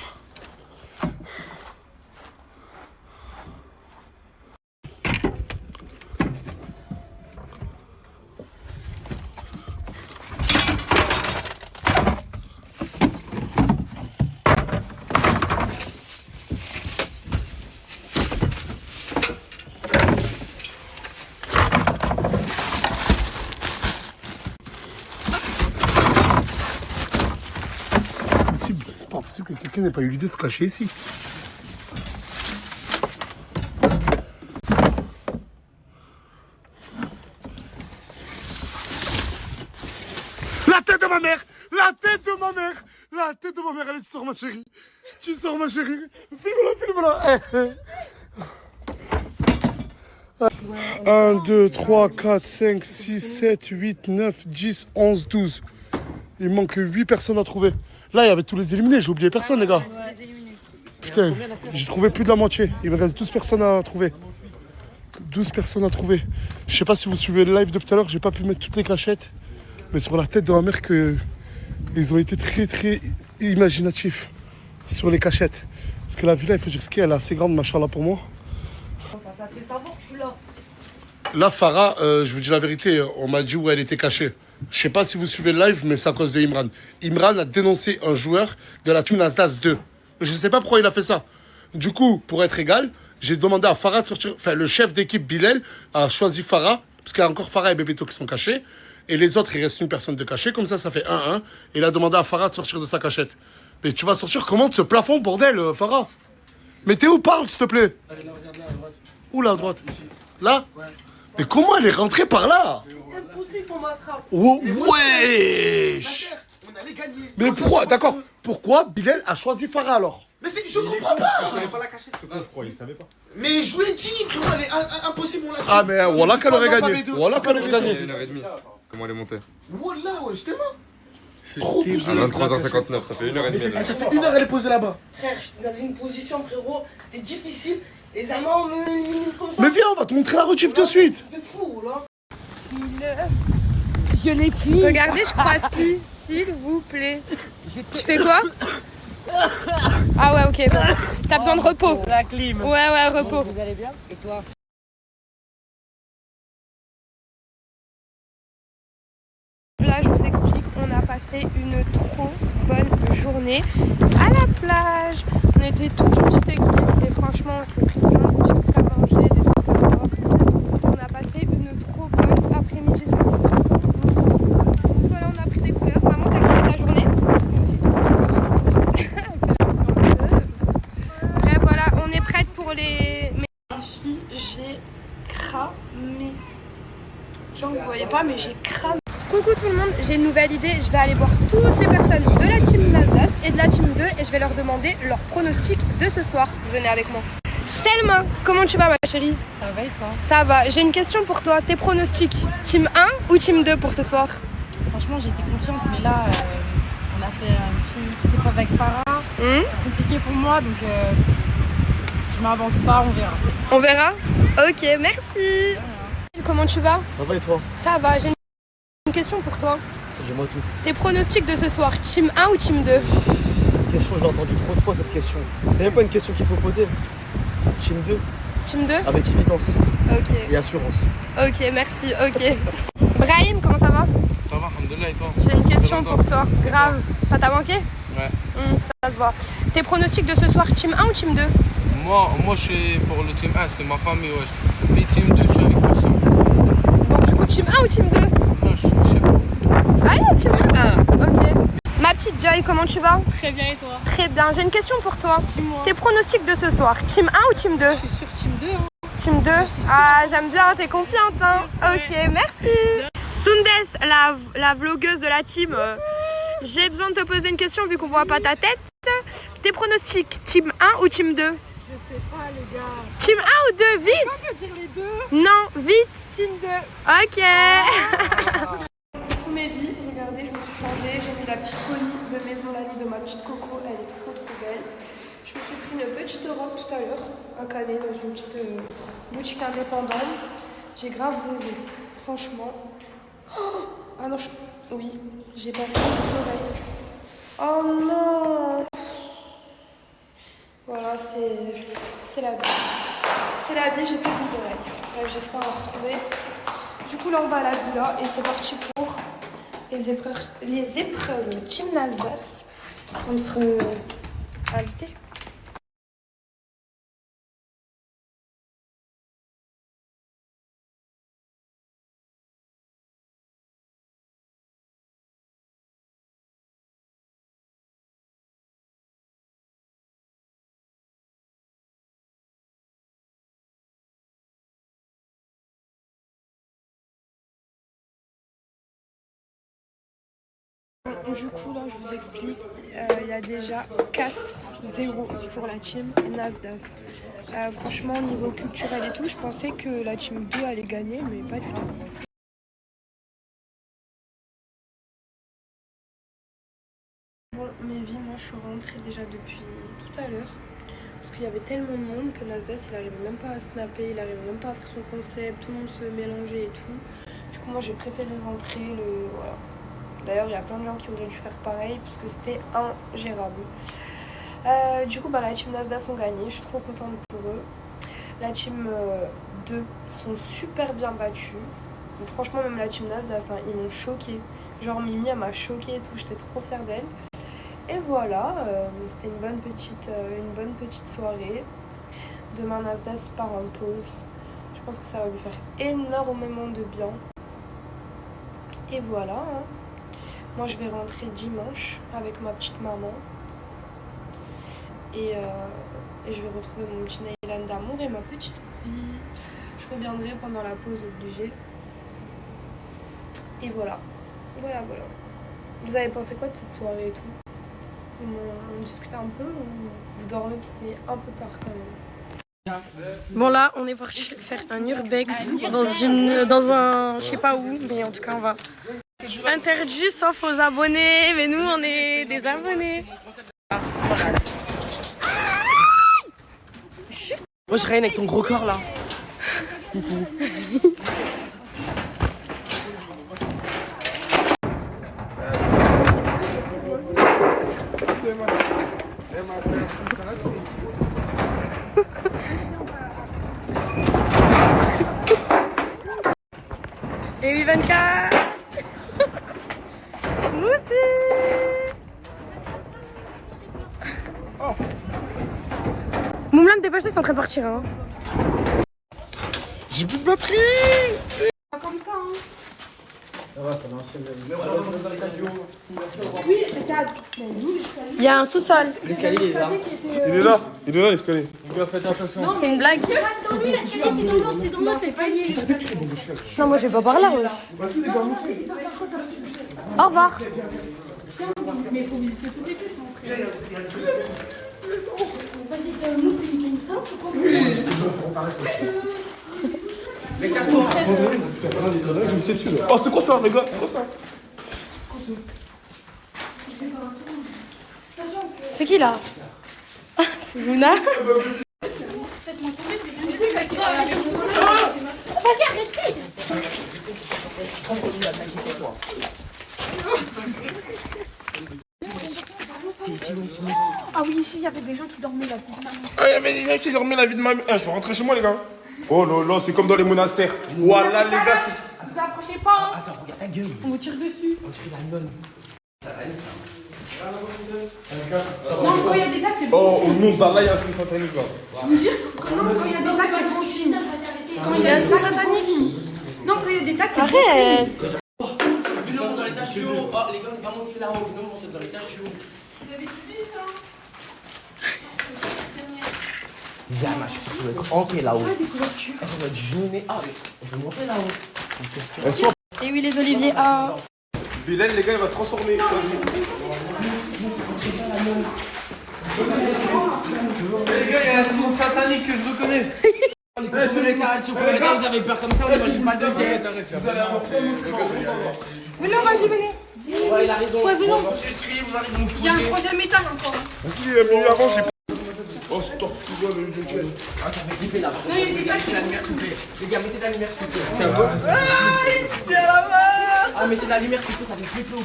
C'est pas possible que quelqu'un n'ait pas eu l'idée de se cacher ici. La tête de ma mère! La tête de ma mère! La tête de ma mère, allez, tu sors ma chérie! Tu sors ma chérie! Filme-la, filme-la! 1, 2, 3, 4, 5, 6, 7, 8, 9, 10, 11, 12. Il manque 8 personnes à trouver. Là, il y avait tous les éliminés, j'ai oublié personne, les gars. Putain, j'ai trouvé plus de la moitié. Il me reste 12 personnes à trouver. 12 personnes à trouver. Je sais pas si vous suivez le live de tout à l'heure, j'ai pas pu mettre toutes les cachettes. Mais sur la tête de ma mère, ils ont été très imaginatifs sur les cachettes. Parce que la villa, il faut dire ce qu'elle est assez grande, machallah, pour moi. Là, Farah, je vous dis la vérité, on m'a dit où elle était cachée. Je sais pas si vous suivez le live, mais c'est à cause de Imran. Imran a dénoncé un joueur de la team Nasdaq 2. Je sais pas pourquoi il a fait ça. Du coup, pour être égal, j'ai demandé à Farah de sortir. Enfin, le chef d'équipe Bilal a choisi Farah, parce qu'il y a encore Farah et Bébéto qui sont cachés. Et les autres, il reste une personne de cachée. Comme ça fait 1-1. Et il a demandé à Farah de sortir de sa cachette. Mais tu vas sortir comment de ce plafond, bordel, Farah? Mais t'es où? Parle, s'il te plaît. Allez, là, regarde là, à droite. Où là, à droite? Ici. Là? Ouais. Mais comment elle est rentrée par là? Impossible qu'on m'attrape. Oh, wesh! On allait gagner. Mais pourquoi? D'accord. Pourquoi Bilal a choisi Farah alors? Mais je comprends pas. Pas la cachette. Pourquoi il savait pas? Mais je vous l'ai dit, frérot, elle est impossible, on l'a dit. Ah, mais voilà qu'elle aurait gagné. Voilà qu'elle aurait gagné. 1h30. Comment elle est montée? Wallah, ouais, j'étais mort. Trop poussé. À 23h59, ça fait 1h30. Ah, ça fait 1 heure, elle est posée là-bas. Frère, j'étais dans une position, frérot. C'était difficile. Les amants me minent comme ça. Mais viens, on va te montrer la rediff de suite. De fou, là. Je l'ai pris. Regardez, je croise qui, s'il vous plaît. Tu fais quoi? Ah ouais, ok. T'as besoin de repos. La clim. Ouais, repos. Vous allez bien? Et toi? Là, je vous explique, on a passé une trop bonne journée à la plage. On était toute une petite équipe et franchement, on s'est pris plein de trucs à manger, des trucs à boire. On a passé une trop bonne après-midi, ça c'est trop bon. Voilà, on a pris des couleurs. Maman, t'as kiffé ta journée? C'était aussi trop Et voilà, on est prête pour les filles. J'ai cramé. Genre, vous voyez pas, mais j'ai cramé. Coucou tout le monde, j'ai une nouvelle idée. Je vais aller voir toutes les personnes de la team Nasdaq et de la team 2 et je vais leur demander leur pronostic de ce soir. Venez avec moi. Selma, comment tu vas ma chérie? Ça va et toi? Ça va, j'ai une question pour toi. Tes pronostics, team 1 ou team 2 pour ce soir? Franchement, j'étais confiante, mais là, on a fait une petite épreuve avec Farah. Compliqué pour moi, donc je m'avance pas, on verra. On verra? Ok, merci. Comment tu vas? Ça va et toi? Ça va, j'ai une question pour toi. Dis-moi tout. Tes pronostics de ce soir, team 1 ou team 2? Cette question, je l'ai entendue trop de fois cette question. C'est même pas une question qu'il faut poser. Team 2, Team 2? avec évidence Ok. et assurance. Ok, merci, ok. Brahim, comment ça va? Ça va, alhamdoulilah, et toi? J'ai une question pour toi. Grave. Ça t'a manqué? Ouais. Ça se voit. Tes pronostics de ce soir, team 1 ou team 2? Moi, je suis pour le team 1, c'est ma famille, wesh. Mais team 2, je suis avec personne. Donc du coup, team 1 ou team 2? Non, je sais pas. Ah non, team 1. Ok. Ma petite Joy, comment tu vas? Très bien et toi? Très bien. J'ai une question pour toi. Dis-moi. Tes pronostics de ce soir, team 1 ou team 2? Je suis sur team 2. Hein. Team 2. Ah, j'aime bien, t'es confiante, hein. Ok, merci. Sundes, la vlogueuse de la team. J'ai besoin de te poser une question vu qu'on voit pas ta tête. Tes pronostics, team 1 ou team 2? Je sais pas, les gars. Team 1 ou 2, vite? On peut dire les deux. Non, vite. Team 2. Ok. Sous mes vies, regardez, je me suis changée. J'ai mis la petite pony de Maison Lali de ma petite Coco. Elle est trop belle. Je me suis pris une petite robe tout à l'heure à Canet dans une petite boutique indépendante. J'ai grave bronzé. Franchement. Oh ah non, oui, j'ai pas pris l'oreille. Oh non. Voilà, c'est la vie. C'est la vie, j'ai pas pris d'oreille. J'espère en retrouver. Du coup, là, on va à la villa et c'est parti pour les épreuves Team Nasdas contre invité. Du coup, là, je vous explique, il y a déjà 4-0 pour la team Nasdas. Franchement, niveau culturel et tout, je pensais que la team 2 allait gagner, mais pas du tout. Bon, mes vies, moi, je suis rentrée déjà depuis tout à l'heure. Parce qu'il y avait tellement de monde que Nasdas, il n'arrivait même pas à snapper, il n'arrivait même pas à faire son concept, tout le monde se mélangeait et tout. Du coup, moi, j'ai préféré rentrer, voilà. D'ailleurs, il y a plein de gens qui auraient dû faire pareil parce que c'était ingérable. Du coup, la team Nasdas ont gagné. Je suis trop contente pour eux. La team 2 sont super bien battus. Donc, franchement, même la team Nasdas, hein, ils m'ont choqué. Genre, Mimi, elle m'a choqué et tout. J'étais trop fière d'elle. Et voilà, c'était une bonne petite soirée. Demain, Nasdas part en pause. Je pense que ça va lui faire énormément de bien. Et voilà. Hein. Moi, je vais rentrer dimanche avec ma petite maman. Et je vais retrouver mon petit Neyland d'amour et ma petite fille. Je reviendrai pendant la pause obligée. Et voilà. Voilà. Vous avez pensé quoi de cette soirée et tout? On discutait un peu ou vous dormez parce qu'il est un peu tard quand même? Bon là, on est parti faire un urbex dans un, je sais pas où, mais en tout cas on va. Interdit sauf aux abonnés, mais nous on est des abonnés. Moi je règne avec ton gros corps là. Et oui 24. Moi aussi. Moumlam, dépêche-toi, c'est en train de partir. Hein. J'ai plus de batterie. Pas comme ça, hein. Ça va, t'as l'ancienne. Oui, mais ça. Il y a un sous-sol. L'escalier il est là. Il est là l'escalier. Les gars, faites attention. Non, c'est une blague. Dans lui, l'escalier, c'est dans l'autre, l'escalier. Non, moi je vais pas par là. Au revoir. Mais il faut visiter toutes les pièces, mon frère. Vas-y, nous, c'est une simple, quoi. Oh, c'est quoi ça, les gars? C'est quoi ça? C'est qui là? C'est Luna. Vas-y, arrêtez. Ah oui, ici, il y avait des gens qui dormaient là. Ah, il y avait des gens qui dormaient la vie de ma mère. Je vais rentrer chez moi, les gars. Oh là là, c'est comme dans les monastères. Voilà, les gars, c'est... Ne vous approchez pas. Attends, regarde ta gueule. On vous tire dessus. On dirait la nonne. Non, quand il y a des tags, c'est bon. Oh, au nom d'Allah, il y a un signe satanique, là. Je vous jure, quand il y a des tags, c'est bon signe. Quand il y a un signe satanique. Non, quand il y a des tags, c'est bon signe. Arrête. Vu le monde dans l'étage du haut. Oh, les gars, on va monter là-haut. Vu le monde dans l'étage du haut. Vous avez suivi ça? Zama, je suis sûr qu'il doit être hanté là-haut. Ça doit être jaune. Ah, on peut monter là-haut. Et oui, les oliviers. Ah. Vilaine, les gars, il va se transformer. Les gars, il y a un signe satanique que je reconnais. C'est les carrés sur vous avez peur comme ça, on n'imagine pas le deuxième. Mais non, vas-y, venez. Ouais, il a raison. Ouais, venons. J'ai crié, vous allez nous Il y a un fouiller. troisième étage encore. Vas-y, minuit avant, j'ai. Oh, stop, fous-moi le joker. Ah, ça fait flipper là. Non, il y a des gars qui Mettez la lumière, s'il vous plaît. Les gars, mettez de la lumière, s'il vous plaît. Tiens, quoi? Ah, il se tient la main. Ah, mettez de la lumière, s'il vous plaît, ça fait flipper au bout.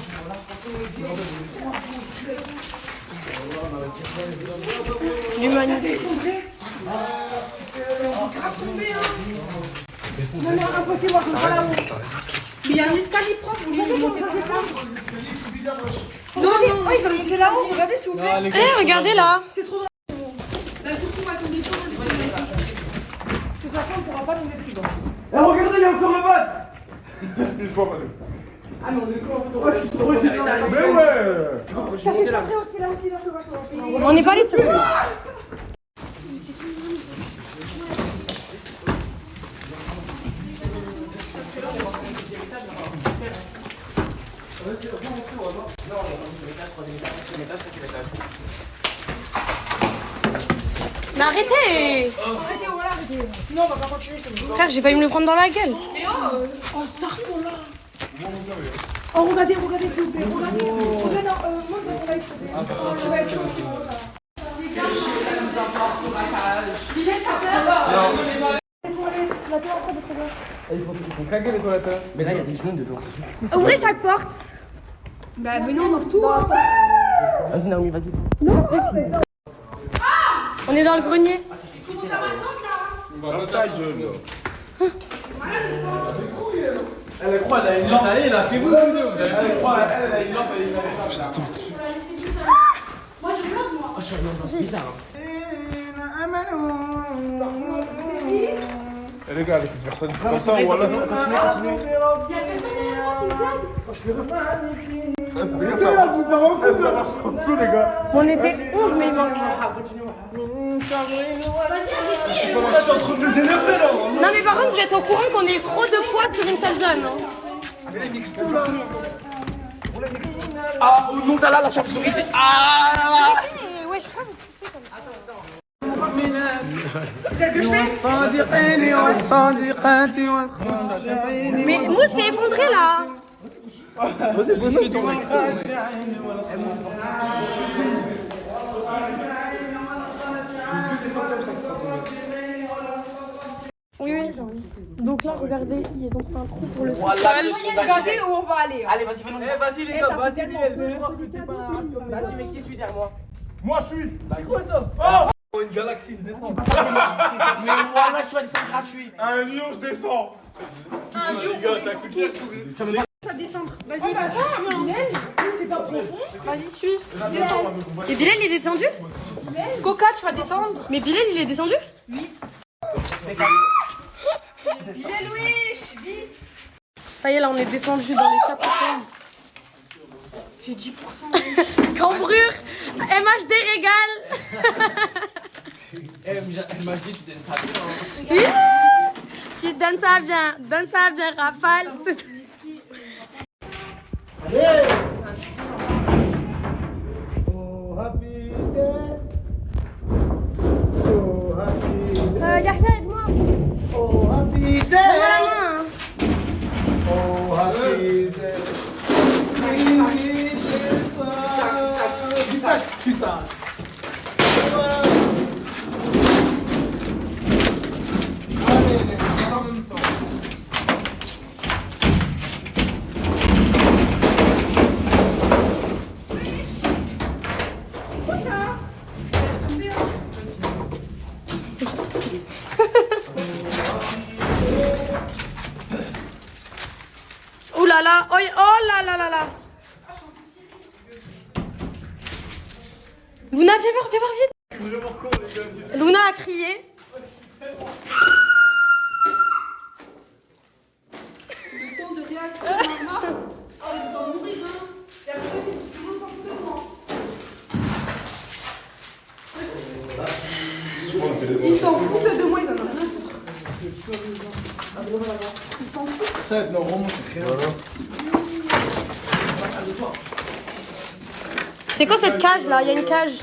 L'humanité. Non, non, impossible, moi je ne pas là-haut. Il y a un escalier propre, vous voulez monter par là? Non, non, oh, ils veulent monter là-haut, regardez s'il vous plaît. Eh, regardez là. C'est trop drôle. Là, surtout à tomber sur de toute façon, on ne pourra pas tomber plus bas. Eh, regardez, il y a encore le bad. Une fois, madame. Ah, mais on est quoi? Ouais, je suis trop original. Mais ouais. Ça fait centrer aussi, là, je vois. On n'est pas allé de ce côté. Mais arrêtez! Arrêtez, voilà, arrêtez. Sinon, on va pas continuer, c'est bon. Frère, j'ai failli me le prendre dans la gueule. Mais oh, Starfall là. Oh, regardez, s'il vous plaît. Regardez, moi, je vais être sauvé. Je vais être sauvé. Il est sa peur. Les toilettes, la toilette en train de trop bien. Ils font caguer les toilettes. Mais là, il y a des genoux dedans. Ouvrez chaque porte. Bah, venez, on ouvre tout. Vas-y, Naomi, vas-y. On est dans le grenier. Elle croit, elle a une lampe. Ça y est, là, c'est vous, tous deux. Elle croit, elle a une lampe, elle est Moi, je bloque, moi. Oh, je suis une ambiance bizarre. Eh les gars, avec une personne comme ça, on va là. Ça marche comme tout, les gars. On était 11, mais il manque. Non, mais par contre, vous êtes au courant qu'on est trop de poids sur une seule zone. Hein. Ah, oh non, t'as là la chauve-souris, c'est. Ah! Ouais, je crois que vous poussez comme ça. C'est celle que je fais. Mais Mousse s'est effondré là. C'est bon, c'est ton mec. Oui, oui. Donc là, regardez, ils ont fait un trou pour le sol. Regardez où on va aller. Allez, vas-y, venons. Eh, vas-y, les gars, vas-y, Vas-y, mais qui suis derrière moi? Moi, je suis. C'est quoi ça? Oh! Une galaxie, je descends. Mais voilà, tu vas descendre gratuit. Un lion, je descends. Ça descend. Vas-y, c'est pas profond. Vas-y, suis. Et Bilal, il est descendu? Coca, tu vas descendre. Mais Bilal, il est descendu? Bilal, oui, vite. Ça y est, là, on est descendu dans les 4 tombes. J'ai 10%. Cambrure, MHD régale. Elle m'a dit, tu donnes ça bien. Tu donnes ça bien, Rafale. Yahya, aide-moi. Donne-moi la main. Ouh là là, oh là là là là. Luna, viens voir vite. Luna a crié. Le temps de réaction, maman. Oh, il va mourir, hein. Il y a personne qui se souvient de moi. ça, normalement, c'est rien. C'est quoi cette cage là? Il y a une cage.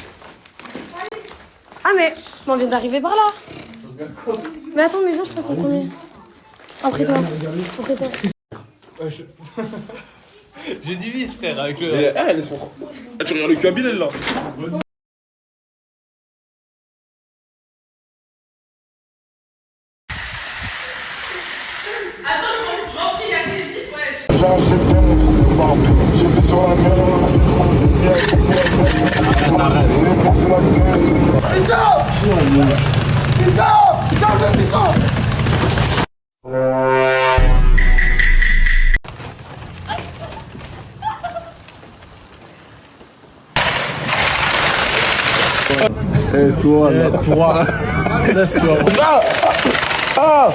Ah mais on vient d'arriver par là. Mais attends, mais viens, je passe en premier. Après toi. Après toi. Je divise, frère, avec le. Eh, laisse-moi. Ah, tu regardes le cul à Bilal là. Et toi, là, toi. Laisse-toi. Ah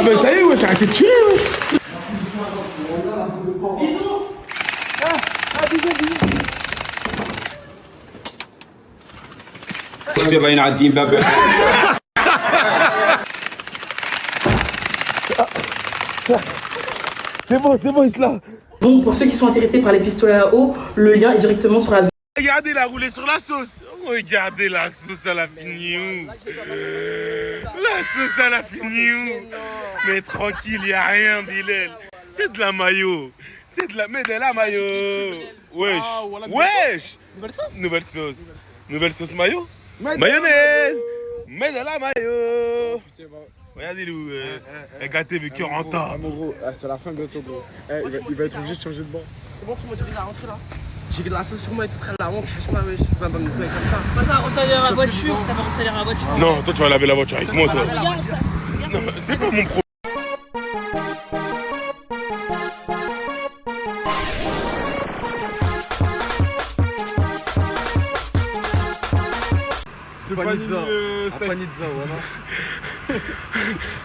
ben ça y est, wesh, arrêtez de tirer, wesh. باين عادين باب. C'est bon, Isla. Donc pour ceux qui sont intéressés par les pistolets à eau, le lien est directement sur la. Regardez la roulée sur la sauce. Regardez la sauce, elle a fini où? La sauce, elle a fini où? Mais tranquille, y a rien, Bilal. C'est de la mayo. C'est de la... Mais de la mayo. Wesh. Wesh. Nouvelle sauce. Nouvelle sauce mayo. Mayonnaise. Mais de la mayo. Regardez-le. Gâté vu 40 ans. C'est la fin bientôt, gros. Il va être obligé de changer de banc. C'est bon, tu m'autorises à rentrer là? J'ai de la sauce sur moi et tu ferais la honte, je sais pas, wesh. Tu vas me couper comme ça. Ça va retailler la voiture, ça va retailler la voiture. Non, toi tu vas laver la voiture avec moi, toi. Non, c'est pas mon problème. C'est Panizza. Un Panizza, voilà.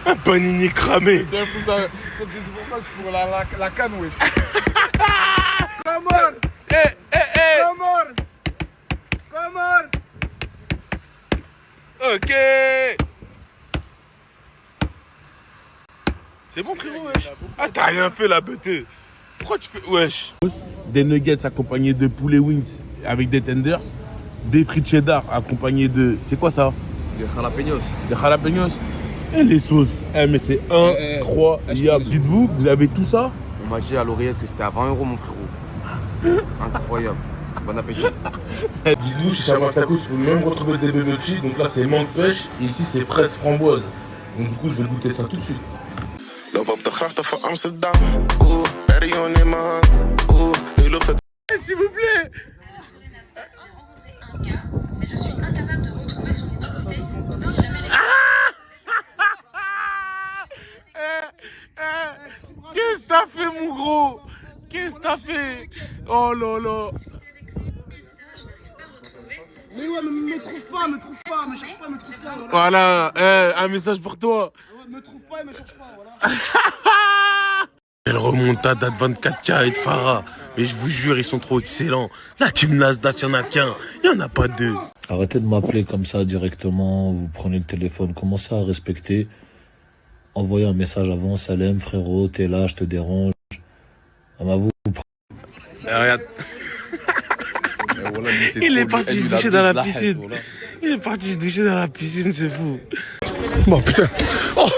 Un panini cramé. C'est pour la canne, wesh. Come on! Come on! Come on! Ok. C'est bon, frérot, wesh. Ah, t'as rien fait, la bête. Pourquoi tu fais... Wesh. Des nuggets accompagnés de poulet wings avec des tenders. Des frites cheddar accompagnés de... C'est quoi ça? Des jalapenos. Des jalapenos. Et les sauces. Eh, mais c'est incroyable. Dites-vous que vous avez tout ça? On m'a dit à l'oreillette que c'était à 20 €, mon frérot. Incroyable. Bon appétit. Dites-vous, chez Chamastacos, vous pouvez même retrouver des bébés. Donc là, c'est menthe pêche. Et ici, c'est fraise framboise. Donc du coup, je vais goûter ça tout de suite. S'il vous plaît. Mais je suis incapable de retrouver son identité. Donc si jamais les... Qu'est-ce que t'as fait, mon gros? Qu'est-ce que t'as fait? Oh là là. Mais ouais, me trouve pas, me cherche pas, me trouve pas. Voilà, un message pour toi. Ouais, me trouve pas et me cherche pas, voilà. Elle remontada de 24K et de Farah. Mais je vous jure, ils sont trop excellents. La team Nasdaq, il n'y en a qu'un. Il n'y en a pas deux. Arrêtez de m'appeler comme ça directement. Vous prenez le téléphone. Commencez à respecter. Envoyez un message avant. Salem, frérot, t'es là, je te dérange. Vous regarde. Il est parti se doucher dans la piscine. Il est parti se doucher dans la piscine, c'est fou. Bon, putain. Oh,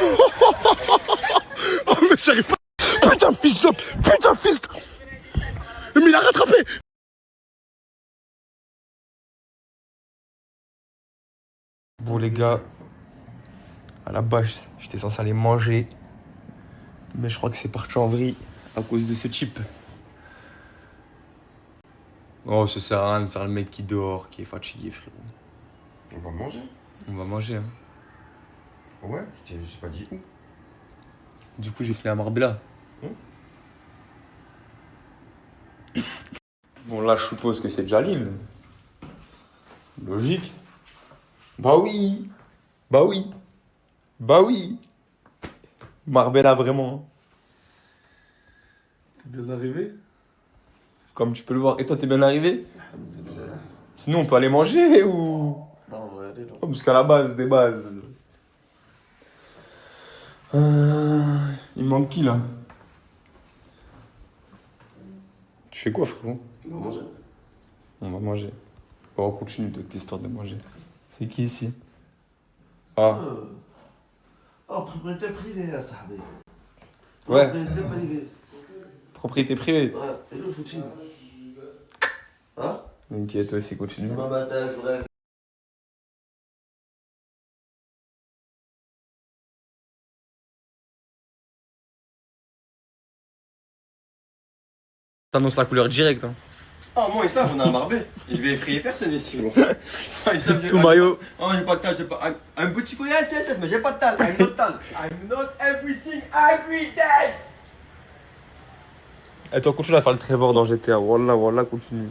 mais j'arrive pas. Putain, fils de... Putain, fils de... Mais il a rattrapé. Bon les gars, à la base, j'étais censé aller manger. Mais je crois que c'est parti en vrille à cause de ce type. Oh, ça sert à rien de faire le mec qui dort, qui est fatigué, frérot. On va manger. On va manger, hein. Ouais, je sais pas dit où. Du coup, j'ai fini à Marbella. Bon, là, je suppose que c'est déjà Lille. Logique. Bah oui. Bah oui. Bah oui. Marbella, vraiment. T'es bien arrivé? Comme tu peux le voir. Et toi, t'es bien arrivé? Sinon, on peut aller manger ou... Non, on va aller là. Parce qu'à la base, des bases... Il me manque qui là? Tu fais quoi, frérot? On va manger. On va manger. Bon, on continue de l'histoire de manger. C'est qui ici? Ah. Oh, propriété privée, à Sahabi. Ouais. Propriété privée. Propriété privée. Ouais, et le footing. Hein? Ok, toi aussi, continue. Ma bataille, bref. T'annonces la couleur directe. Hein. Oh, moi, ils savent, on a un barbé. Et je vais effrayer personne ici, gros. Ils savent, Tout maillot. Oh, j'ai pas de tal, j'ai pas. I'm beautiful, yes, yes, yes, mais j'ai pas de tal. I'm not tal. I'm not everything every day. Et toi, continue à faire le Trevor dans GTA. Wallah, wallah, continue.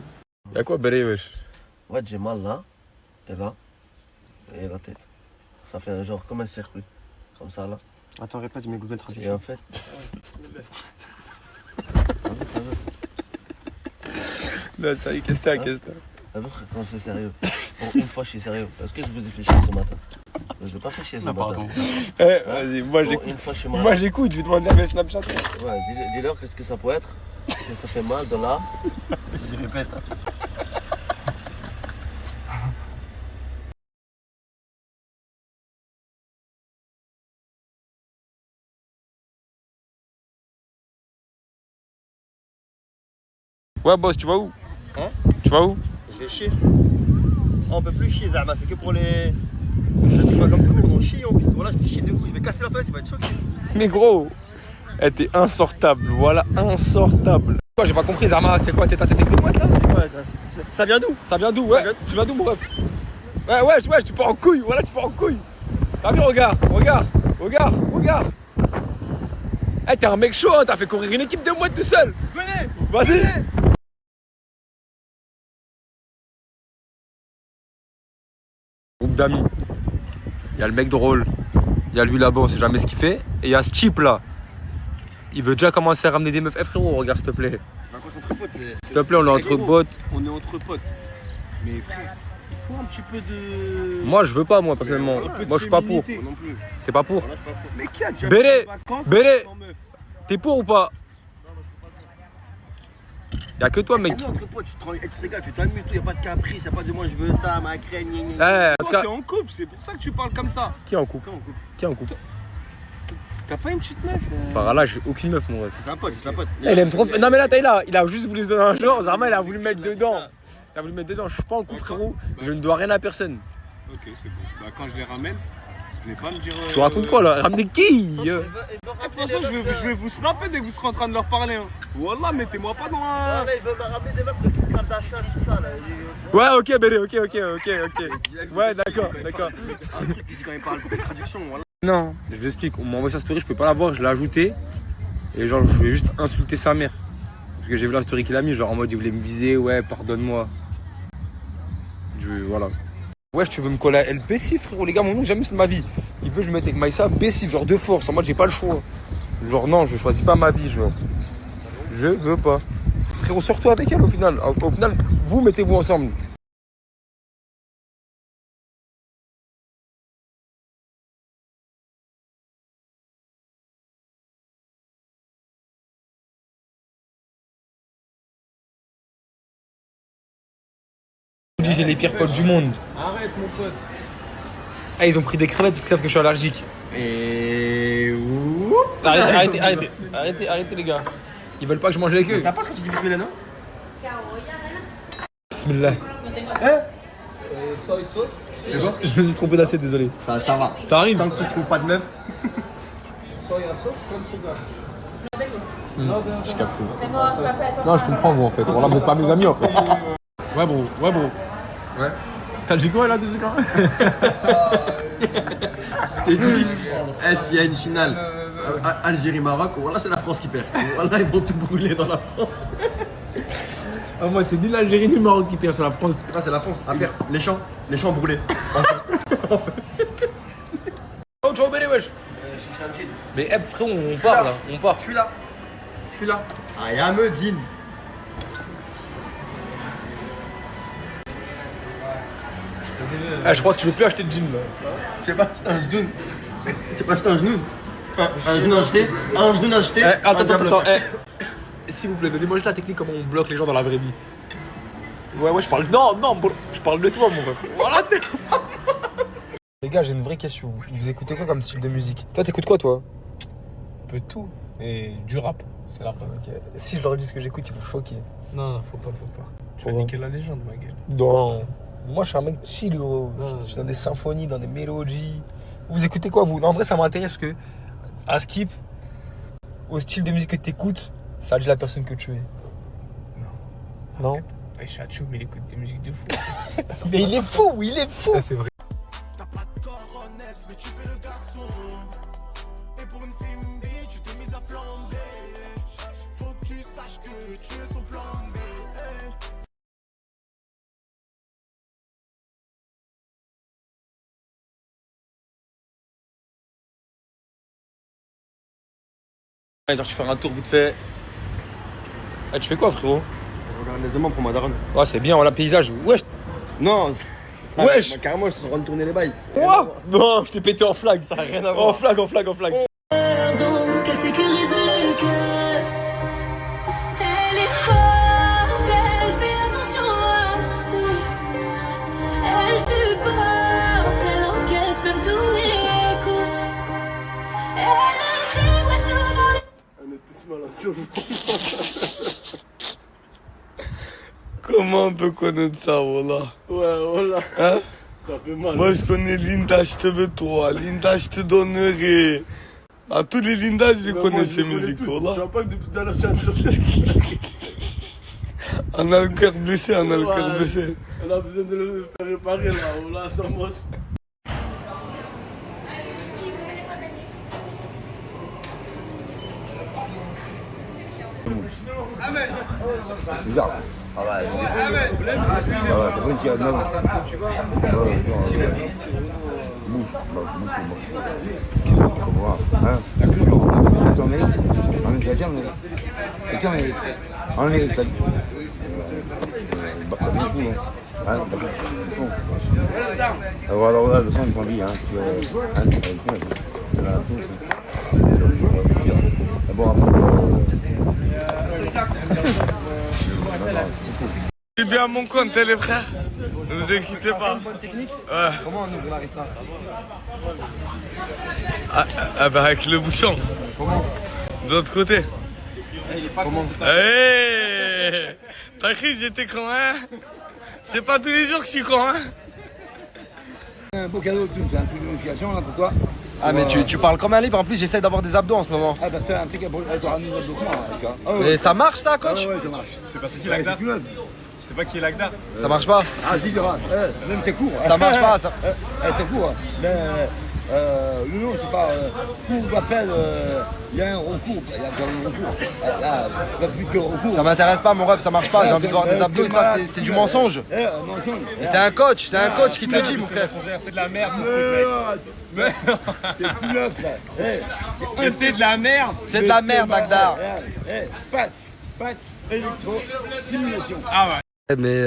Y'a quoi, Béré, wesh? Ouais, j'ai mal là, et là, et la tête. Ça fait genre comme un circuit, comme ça là. Attends, répète, je mets Google Et Traduction. en fait. Non, sérieux, qu'est-ce que t'as, qu'est-ce que t'as? T'as vu quand c'est sérieux? Pour une fois, je suis sérieux. Est-ce que je vous ai fait chier ce matin? Je vais pas fait chier ce matin. Eh, vas-y, moi Pour j'écoute. une fois, je suis malade. Moi j'écoute, je vais demander à mes Snapchat. Ouais, dis-leur qu'est-ce que ça peut être. Que ça fait mal de là. Vas-y, répète. Ouais, boss, tu vas où? Hein? Tu vas où? Je vais chier. Oh, on peut plus chier, Zama, c'est que pour les êtres humains comme tout le monde, on chie, on pisse. Voilà, je vais chier de coup, je vais casser la toilette, il va être choqué. Mais gros, elle était insortable, voilà, insortable. Quoi, j'ai pas compris, Zama, c'est quoi, t'es avec des boîtes là? Ouais, ça vient d'où? Ça vient d'où? Ouais, tu vas d'où, mon ref? Ouais, ouais, tu pars en couille, voilà, tu pars en couille. T'as vu, regarde. Eh, t'es un mec chaud, hein, t'as fait courir une équipe de mouettes tout seul. Venez! Vas-y. Groupe d'amis. Il y a le mec drôle. Il y a lui là-bas, on sait jamais ce qu'il fait. Et il y a ce type là. Il veut déjà commencer à ramener des meufs. Eh frérot, regarde s'il te plaît. S'il te plaît, on est entre potes. On est entre potes. Mais frère, il faut un petit peu de. Moi je veux pas, moi personnellement. Moi je suis pas pour. Non plus. T'es pas pour? Mais qui a déjà Béré, fait des vacances Béré, sans meuf? t'es pour ou pas? Y'a que toi, mec. Entre potes, tu te régales, tu t'amuses, y'a pas de caprice, y'a pas de moi je veux ça, ma crème, En tout cas, T'es en couple, c'est pour ça que tu parles comme ça. qui est en couple? Qui est en couple? T'as pas une petite meuf? Par là, j'ai aucune meuf, mon ref. C'est un pote, c'est un pote. Elle aime trop. Non, mais là, t'as là, il a juste voulu se donner un genre. Zarma, il a voulu mettre dedans. Il a voulu mettre dedans. Je suis pas en couple, frérot. Je ne dois rien à personne. Ok, c'est bon. Bah, quand je les ramène, je vais pas me dire. Tu racontes quoi là? Ramener qui? De toute façon, je vais vous snapper dès que vous serez en train de leur parler. Hein. Wallah, mettez-moi pas dans un. Là, il veut me ramener des meufs de Kardashian, tout ça là. Ouais, ok, Béré, ok. Ouais, d'accord. Un truc ici quand il parle Google Traduction, voilà. Non, je vous explique. On m'a envoyé sa story, je peux pas la voir, je l'ai ajouté. Et genre, je vais juste insulter sa mère. Parce que j'ai vu la story qu'il a mis, genre en mode il voulait me viser, ouais, pardonne-moi. Voilà. Wesh, tu veux me coller à LP si, frérot? Les gars, mon nom, jamais c'est de ma vie. Il veut que je me mette avec Maïssa, B6, genre de force. En mode, j'ai pas le choix. Genre, non, je choisis pas ma vie, genre. Je veux pas. Frérot, sors-toi avec elle au final. Au final, vous mettez-vous ensemble. J'ai les pires potes du monde. Arrête, mon pote. Ah, ils ont pris des crevettes parce qu'ils savent que je suis allergique. Et où? Arrêtez les gars. Ils veulent pas que je mange avec eux. Ça passe quand tu dis bismillah, non? Bismillah. Soy sauce. Je me suis trompé d'assiette, désolé. Ça va. Ça arrive. Tant que tu trouves pas de meuf. Soya sauce comme sugar. Je capte. Non, je comprends vous en fait. Voilà, vous êtes pas mes amis en fait. Ouais bro. Ouais. T'as dit quoi là, tu sais quoi? T'es dit, s'il y a une finale Algérie-Maroc, voilà, c'est la France qui perd. Voilà, ils vont tout brûler dans la France. En mode, c'est ni l'Algérie ni le Maroc qui perd, c'est la France. Ah, c'est la France, à perdre. Les champs brûlés. Oh, tu vas obéir, wesh. Mais frérot, on part là, on part. Je suis là. I am a Dean. Ah, je crois que tu veux plus acheter de jean là. Tu veux pas acheter un genou? Tu veux pas acheter un genou? Un genou acheté, un genou acheté. Attends. S'il vous plaît, donnez-moi juste la technique comment on bloque les gens dans la vraie vie. Ouais, je parle. Non, je parle de toi, mon ref. Voilà, les gars, j'ai une vraie question. Vous écoutez quoi comme style de musique? Toi, t'écoutes quoi, toi? Un peu de tout. Et du rap, c'est la base. Okay. Si je leur dis ce que j'écoute, ils vont choquer. Non, faut pas. Tu vas niquer la légende, ma gueule. Non. Moi, je suis un mec chill, gros. Je suis dans des symphonies, dans des mélodies. Vous écoutez quoi, vous? Non, en vrai, ça m'intéresse parce que, à Skip, au style de musique que t'écoutes, ça dit la personne que tu es. Non? Ouais, Chacho, mais il écoute des musiques de fou. Mais il est fou. Ça, c'est vrai. T'as pas de coronesse, mais tu fais le garçon. Et pour une fille, tu t'es mise à flamber. Faut que tu saches que tu es son plan B. Genre, tu fais un tour vite fait. Tu fais quoi, frérot? Je regarde les aimants pour ma daronne. Ouais, c'est bien, on a le paysage. Wesh. Non, Wesh. carrément, je suis en train de tourner les bails. Quoi? Non, je t'ai pété en flag. Ça a rien à voir. En flag. Donc elle sécurise le cœur. Elle est forte, elle fait attention à tout. Elle supporte, elle encaisse même tous les coups. Elle aimerait souvent. On est tous mal à ce Comment on peut connaître ça, voilà? Ouais, voilà. Hein? Ça fait mal. Moi, je connais Linda, je te veux toi. Linda, je te donnerai. À tous les Linda, je les connais ces musiques, Tu voilà. vois pas que depuis tout à l'heure, je suis en train On a le cœur blessé, on a le cœur blessé. On a besoin de le faire réparer, là. Voilà, sans moi. C'est bizarre. Ah ouais, c'est t'as pas une qui reste là. Alors de toute façon, on dit, C'est bien mon compte, les frères. Ne vous inquiétez pas. Ouais. Comment on ouvre la rissa? Ah bah avec le bouchon. Comment? De l'autre côté. Comment? Hey, t'as cru que j'étais con, hein? C'est pas tous les jours que je suis con, hein? Un beau cadeau, c'est un truc de notification là pour toi. Ah mais tu parles comme un livre, en plus j'essaie d'avoir des abdos en ce moment. Ah bah c'est un truc à t'auras mis des abdos moi. Mais ça marche ça, coach? Ouais, ça marche. C'est pas qui l'Agda? Je sais pas qui est l'Agda. Ça marche pas? Ah si, même c'est court. Ça marche pas, ça. C'est court. Mais le nom c'est pas cours d'appel, il y a un recours, il y a un recours. Là, plus que recours. Ça m'intéresse pas mon ref, ça marche pas, j'ai envie de voir des abdos et ça c'est du mensonge. Et c'est un coach qui te le dit mon frère. C'est de la merde. Mais c'est plus là. Mais c'est de la merde. C'est de la merde, Agdar. Pat, électro, stimulation. Ah ouais. Mais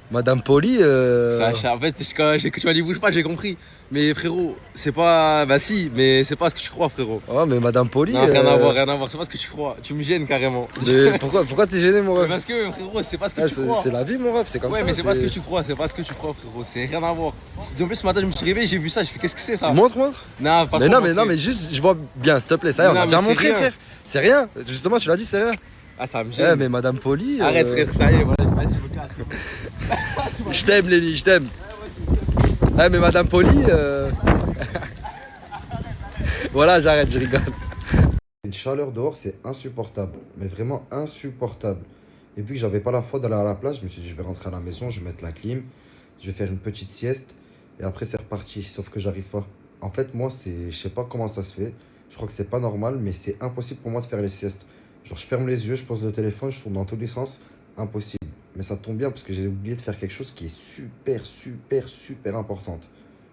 Madame Poli. En fait, quand tu m'as dit bouge pas, j'ai compris. Mais frérot, c'est pas. Bah si, mais c'est pas ce que tu crois, frérot. Ouais, mais Madame Poli. Non, rien à voir, c'est pas ce que tu crois. Tu me gênes carrément. Mais pourquoi t'es gêné, mon ref? Parce que frérot, c'est pas ce que tu crois. C'est la vie, mon ref, c'est comme ça. Ouais, mais c'est pas ce que tu crois, frérot, c'est rien à voir. En plus, ce matin, je me suis réveillé, j'ai vu ça, je fais qu'est-ce que c'est ça? Montre. Non, pas non, mais juste, je vois bien, s'il te plaît, ça y est, on a déjà montré, frère. C'est rien, justement, tu l'as dit, c'est rien. Ah, ça me gêne. Mais Madame Poli. Arrête, frère, ça y est, voilà, vas-y, je me casse. Je t'aime, Lélie, je t'aime. Mais Madame Poli. Voilà, j'arrête, je rigole. Une chaleur dehors, c'est insupportable. Mais vraiment insupportable. Et puis que j'avais pas la foi d'aller à la plage, je me suis dit, je vais rentrer à la maison, je vais mettre la clim, je vais faire une petite sieste. Et après, c'est reparti. Sauf que j'arrive pas. En fait, moi, je sais pas comment ça se fait. Je crois que c'est pas normal, mais c'est impossible pour moi de faire les siestes. Genre, je ferme les yeux, je pose le téléphone, je tourne dans tous les sens. Impossible. Mais ça tombe bien parce que j'ai oublié de faire quelque chose qui est super importante.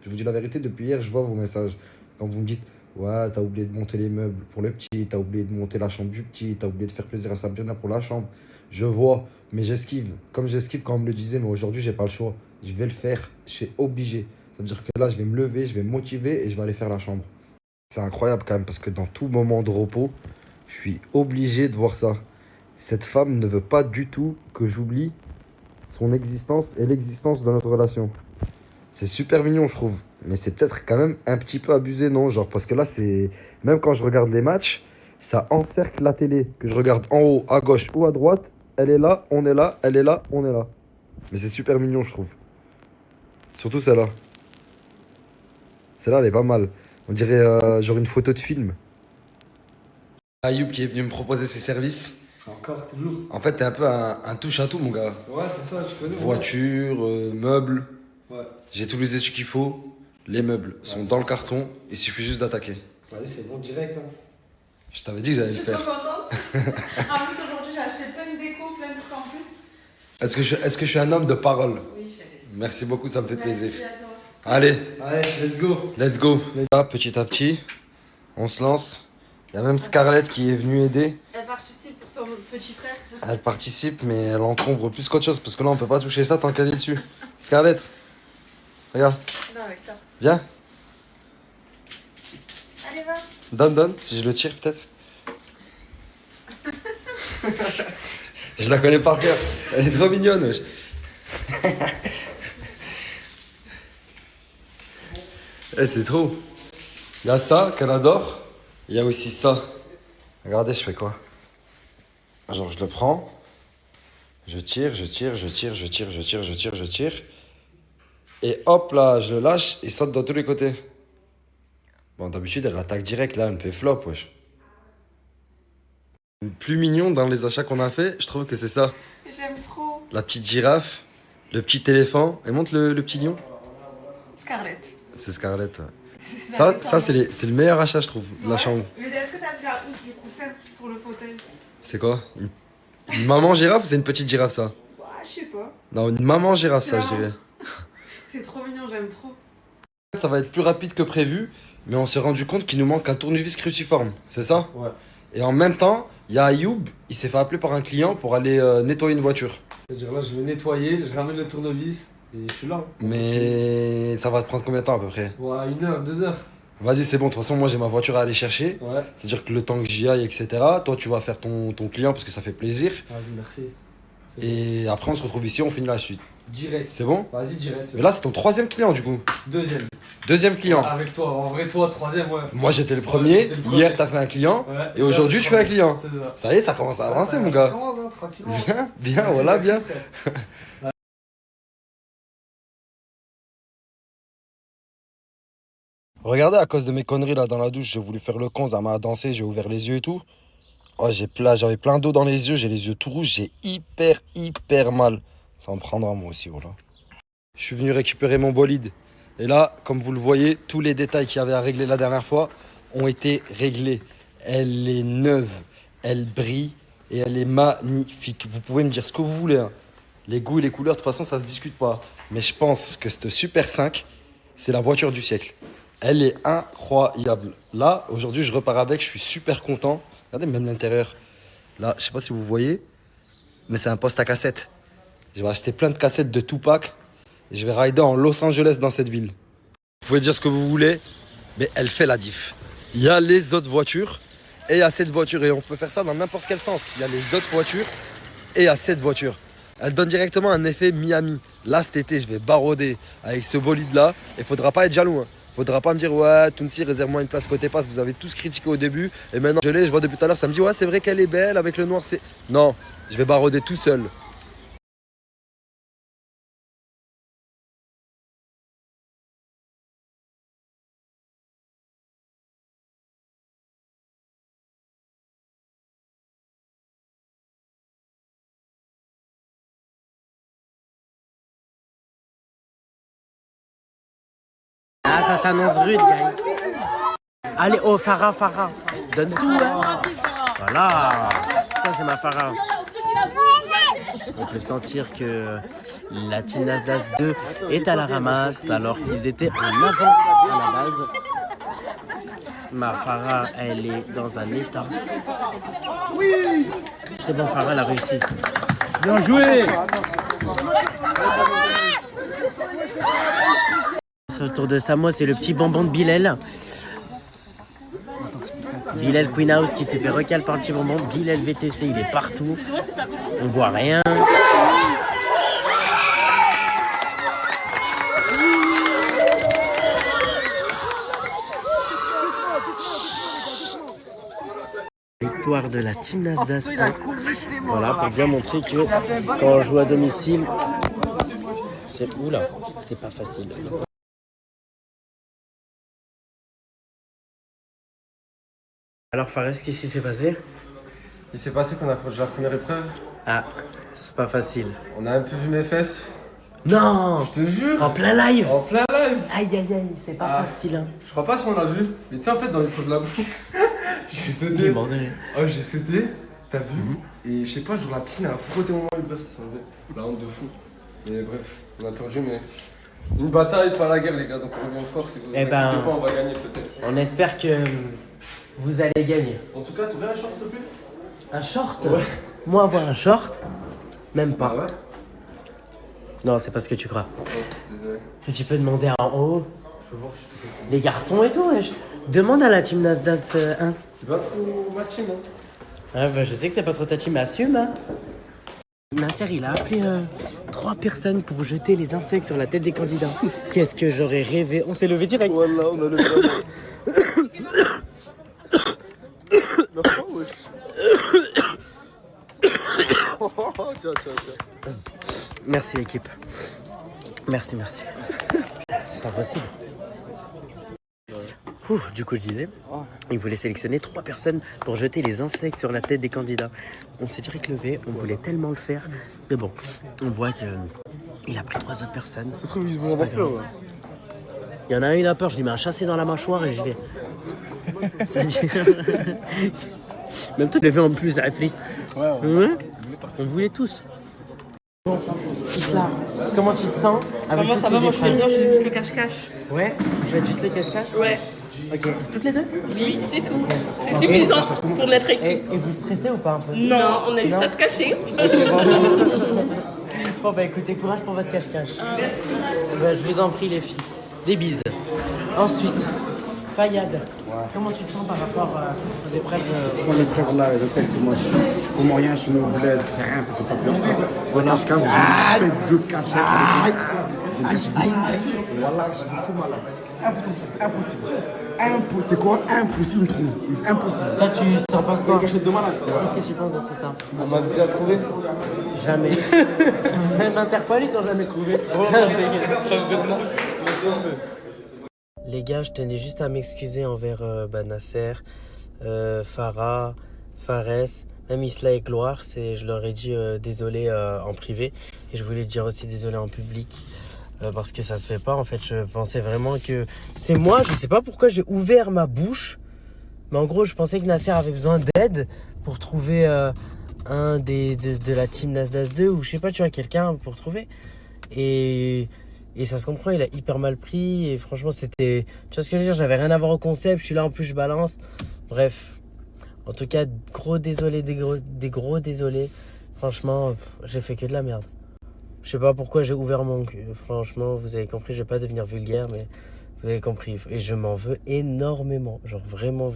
Je vous dis la vérité, depuis hier, je vois vos messages. Quand vous me dites, ouais, t'as oublié de monter les meubles pour le petit, t'as oublié de monter la chambre du petit, t'as oublié de faire plaisir à Sabrina pour la chambre. Je vois, mais j'esquive. Comme j'esquive quand on me le disait, mais aujourd'hui, j'ai pas le choix. Je vais le faire, je suis obligé. Ça veut dire que là, je vais me lever, je vais me motiver et je vais aller faire la chambre. C'est incroyable quand même parce que dans tout moment de repos, je suis obligé de voir ça. Cette femme ne veut pas du tout que j'oublie son existence et l'existence de notre relation. C'est super mignon, je trouve. Mais c'est peut-être quand même un petit peu abusé, non? Genre, parce que là, c'est... Même quand je regarde les matchs, ça encercle la télé. Que je regarde en haut, à gauche ou à droite, elle est là, on est là, elle est là, on est là. Mais c'est super mignon, je trouve. Surtout celle-là. Celle-là, elle est pas mal. On dirait genre une photo de film. Ayoub qui est venu me proposer ses services. Encore, toujours. En fait, t'es un peu un touche-à-tout, mon gars. Ouais, c'est ça, je connais. Voiture, meubles. Ouais. J'ai tous les études qu'il faut. Les meubles sont dans le carton. Il suffit juste d'attaquer. Vas-y, c'est bon direct. Hein. Je t'avais dit que j'allais le faire. Je suis trop contente. En plus, aujourd'hui, j'ai acheté plein de déco, plein de trucs en plus. Est-ce que je suis un homme de parole? Oui, chérie. Merci beaucoup, ça me fait plaisir. Merci à toi. Allez. Allez, let's go. Let's go. Là, petit à petit, on se lance. Il y a même Scarlett qui est venue aider. Elle participe pour son petit frère. Elle participe, mais elle encombre plus qu'autre chose. Parce que là, on peut pas toucher ça tant qu'elle est dessus. Scarlett, regarde. Non, avec ça. Viens. Allez, va. Donne. Si je le tire, peut-être. Je la connais par cœur. Elle est trop mignonne, wesh. C'est trop. Il y a ça qu'elle adore. Il y a aussi ça. Regardez, je fais quoi? Genre, je le prends. Je tire. Et hop là, je le lâche et saute dans tous les côtés. Bon, d'habitude, elle attaque direct. Là, elle me fait flop, wesh. Le plus mignon dans les achats qu'on a fait, je trouve que c'est ça. J'aime trop. La petite girafe, le petit éléphant. Et montre le petit lion. Scarlett. C'est Scarlett, ouais. Ça c'est le meilleur achat, je trouve, de la chambre. Mais est-ce que t'as vu la housse du coussin pour le fauteuil? C'est quoi? Une maman girafe ou c'est une petite girafe, ça? Ouais, je sais pas. Non, une maman girafe, ça, je dirais. C'est trop mignon, j'aime trop. Ça va être plus rapide que prévu, mais on s'est rendu compte qu'il nous manque un tournevis cruciforme, c'est ça? Ouais. Et en même temps, il y a Ayoub, il s'est fait appeler par un client pour aller nettoyer une voiture. C'est-à-dire là, je vais nettoyer, je ramène le tournevis et je suis là. Mais ça va te prendre combien de temps à peu près? Ouais, 1 heure, 2 heures. Vas-y, c'est bon, de toute façon, moi j'ai ma voiture à aller chercher. Ouais. C'est-à-dire que le temps que j'y aille, etc., toi tu vas faire ton client parce que ça fait plaisir. Vas-y, merci. Et après, on se retrouve ici, on finit la suite. Direct. C'est bon? Vas-y, direct. Mais là, c'est ton 3e client du coup. Deuxième client. Avec toi, en vrai, toi, 3e, ouais. Moi, j'étais le premier. Hier, t'as fait un client. Ouais. Et aujourd'hui, tu fais un client. C'est ça. Ça y est, ça commence à avancer, mon gars. Ça commence, hein, tranquillement. Bien, voilà, bien. Regardez, à cause de mes conneries là dans la douche, j'ai voulu faire le con, ça m'a dansé, j'ai ouvert les yeux et tout. Oh, j'avais plein d'eau dans les yeux, j'ai les yeux tout rouges, j'ai hyper mal. Ça me prendra moi aussi, voilà. Je suis venu récupérer mon bolide. Et là, comme vous le voyez, tous les détails qu'il y avait à régler la dernière fois ont été réglés. Elle est neuve, elle brille et elle est magnifique. Vous pouvez me dire ce que vous voulez, hein. Les goûts et les couleurs, de toute façon, ça se discute pas. Mais je pense que cette Super 5, c'est la voiture du siècle. Elle est incroyable. Là, aujourd'hui, je repars avec, je suis super content. Regardez même l'intérieur. Là, je sais pas si vous voyez, mais c'est un poste à cassette. Je vais acheter plein de cassettes de Tupac et je vais rider en Los Angeles dans cette ville. Vous pouvez dire ce que vous voulez, mais elle fait la diff. Il y a les autres voitures et il y a cette voiture. Et on peut faire ça dans n'importe quel sens. Il y a les autres voitures et il y a cette voiture. Elle donne directement un effet Miami. Là, cet été, je vais baroder avec ce bolide-là. Il faudra pas être jaloux, hein. Faudra pas me dire ouais Tounsi réserve-moi une place côté passe, vous avez tous critiqué au début et maintenant je vois depuis tout à l'heure, ça me dit ouais c'est vrai qu'elle est belle avec le noir, c'est... Non, je vais baroder tout seul. Ah, ça s'annonce rude, guys. Allez, oh, Farah, donne tout, hein. Voilà, ça c'est ma Farah. On peut sentir que la Team Nasdaq 2 est à la ramasse alors qu'ils étaient en avance à la base. Ma Farah, elle est dans un état. Oui. C'est bon, Farah, elle a réussi. Bien joué. Autour de ça, moi, c'est le petit bonbon de Bilal. Bilal Queen House qui s'est fait recal par le petit bonbon. Bilal VTC, il est partout. On voit rien. Victoire de la Team Nasdaq. Voilà, pour bien montrer que quand on joue à domicile, c'est oula, c'est pas facile. Alors Fares, qu'est-ce qui s'est passé? Il s'est passé qu'on approche de la première épreuve. Ah, c'est pas facile. On a un peu vu mes fesses. Non! Je te jure! En plein live! En plein live! Aïe aïe aïe, c'est pas facile hein. Je crois pas si on l'a vu, mais tu sais en fait dans l'épreuve de la boue, j'ai cédé. Oh j'ai cédé, t'as vu? Et je sais pas, genre la piscine elle a frotté mon maillot, bref ça s'est enlevé. La honte de fou. Mais bref, on a perdu mais... Une bataille, pas la guerre les gars, donc on revient fort, si vous inquiétez pas, on va gagner peut-être. On espère que vous allez gagner. En tout cas, t'aurais un short s'il te plaît? Un short? Ouais. Moi avoir un short? Même pas. Ah ouais? Non, c'est pas ce que tu crois. Oh, désolé. Et tu peux demander en haut. Je peux voir, je suis tout Les garçons et tout, wesh. Demande à la team Nasdaq 1. C'est pas trop ma team, hein. Ah bah je sais que c'est pas trop ta team, mais assume hein. Nasser il a appelé 3 personnes pour jeter les insectes sur la tête des candidats. Qu'est-ce que j'aurais rêvé. On s'est levé direct. Voilà, on a le Merci l'équipe. Merci. C'est pas possible. Du coup je disais, il voulait sélectionner 3 personnes pour jeter les insectes sur la tête des candidats. On s'est direct levé, on voulait tellement le faire. Mais bon, on voit qu'il a pris 3 autres personnes. Ça se trouve, ils vont avoir peur, ouais. Il y en a un, il a peur, je lui mets un chassé dans la mâchoire et je vais. Même toi, tu l'as vu en plus, Afri. Ouais. On voulait tous. Bon, Isla, comment tu te sens avec Comment ça va? Moi je fais rien, je fais juste le cache-cache. Ouais, vous faites juste le cache-cache? Ouais. Ok, toutes les deux? Oui, c'est tout. C'est suffisant pour l'être équipe. Et vous stressez ou pas un peu? Non, on a juste à se cacher. Bon bah écoutez, courage pour votre cache-cache. Bah, je vous en prie les filles. Des bises. Ensuite, Fayad, comment tu te sens par rapport aux épreuves Pour l'épreuve là, je sais que moi je suis comme rien, je suis au bled, c'est rien, ça fait pas peur ça. Voilà, je fais 2 cachettes. Voilà, je suis fou malade. Impossible. C'est quoi? Impossible de trouver. Impossible. Toi tu t'en penses quoi? Cachette de malade. Qu'est-ce que tu penses de tout ça? On m'a déjà trouvé. Jamais. Même Interpol ils t'ont jamais trouvé. Les gars, je tenais juste à m'excuser envers Nasser, Farah, Fares, même Isla et Gloire. Je leur ai dit désolé en privé et je voulais dire aussi désolé en public parce que ça se fait pas. En fait, je pensais vraiment que c'est moi. Je sais pas pourquoi j'ai ouvert ma bouche, mais en gros, je pensais que Nasser avait besoin d'aide pour trouver un de la team Nasdaq 2 ou je sais pas, tu vois, quelqu'un pour trouver. Et ça se comprend, il a hyper mal pris et franchement c'était... Tu vois ce que je veux dire, j'avais rien à voir au concept, je suis là en plus je balance. Bref, en tout cas, gros désolé, des gros désolés. Franchement, j'ai fait que de la merde. Je sais pas pourquoi j'ai ouvert mon cul. Franchement, vous avez compris, je vais pas devenir vulgaire, mais vous avez compris. Et je m'en veux énormément, genre vraiment.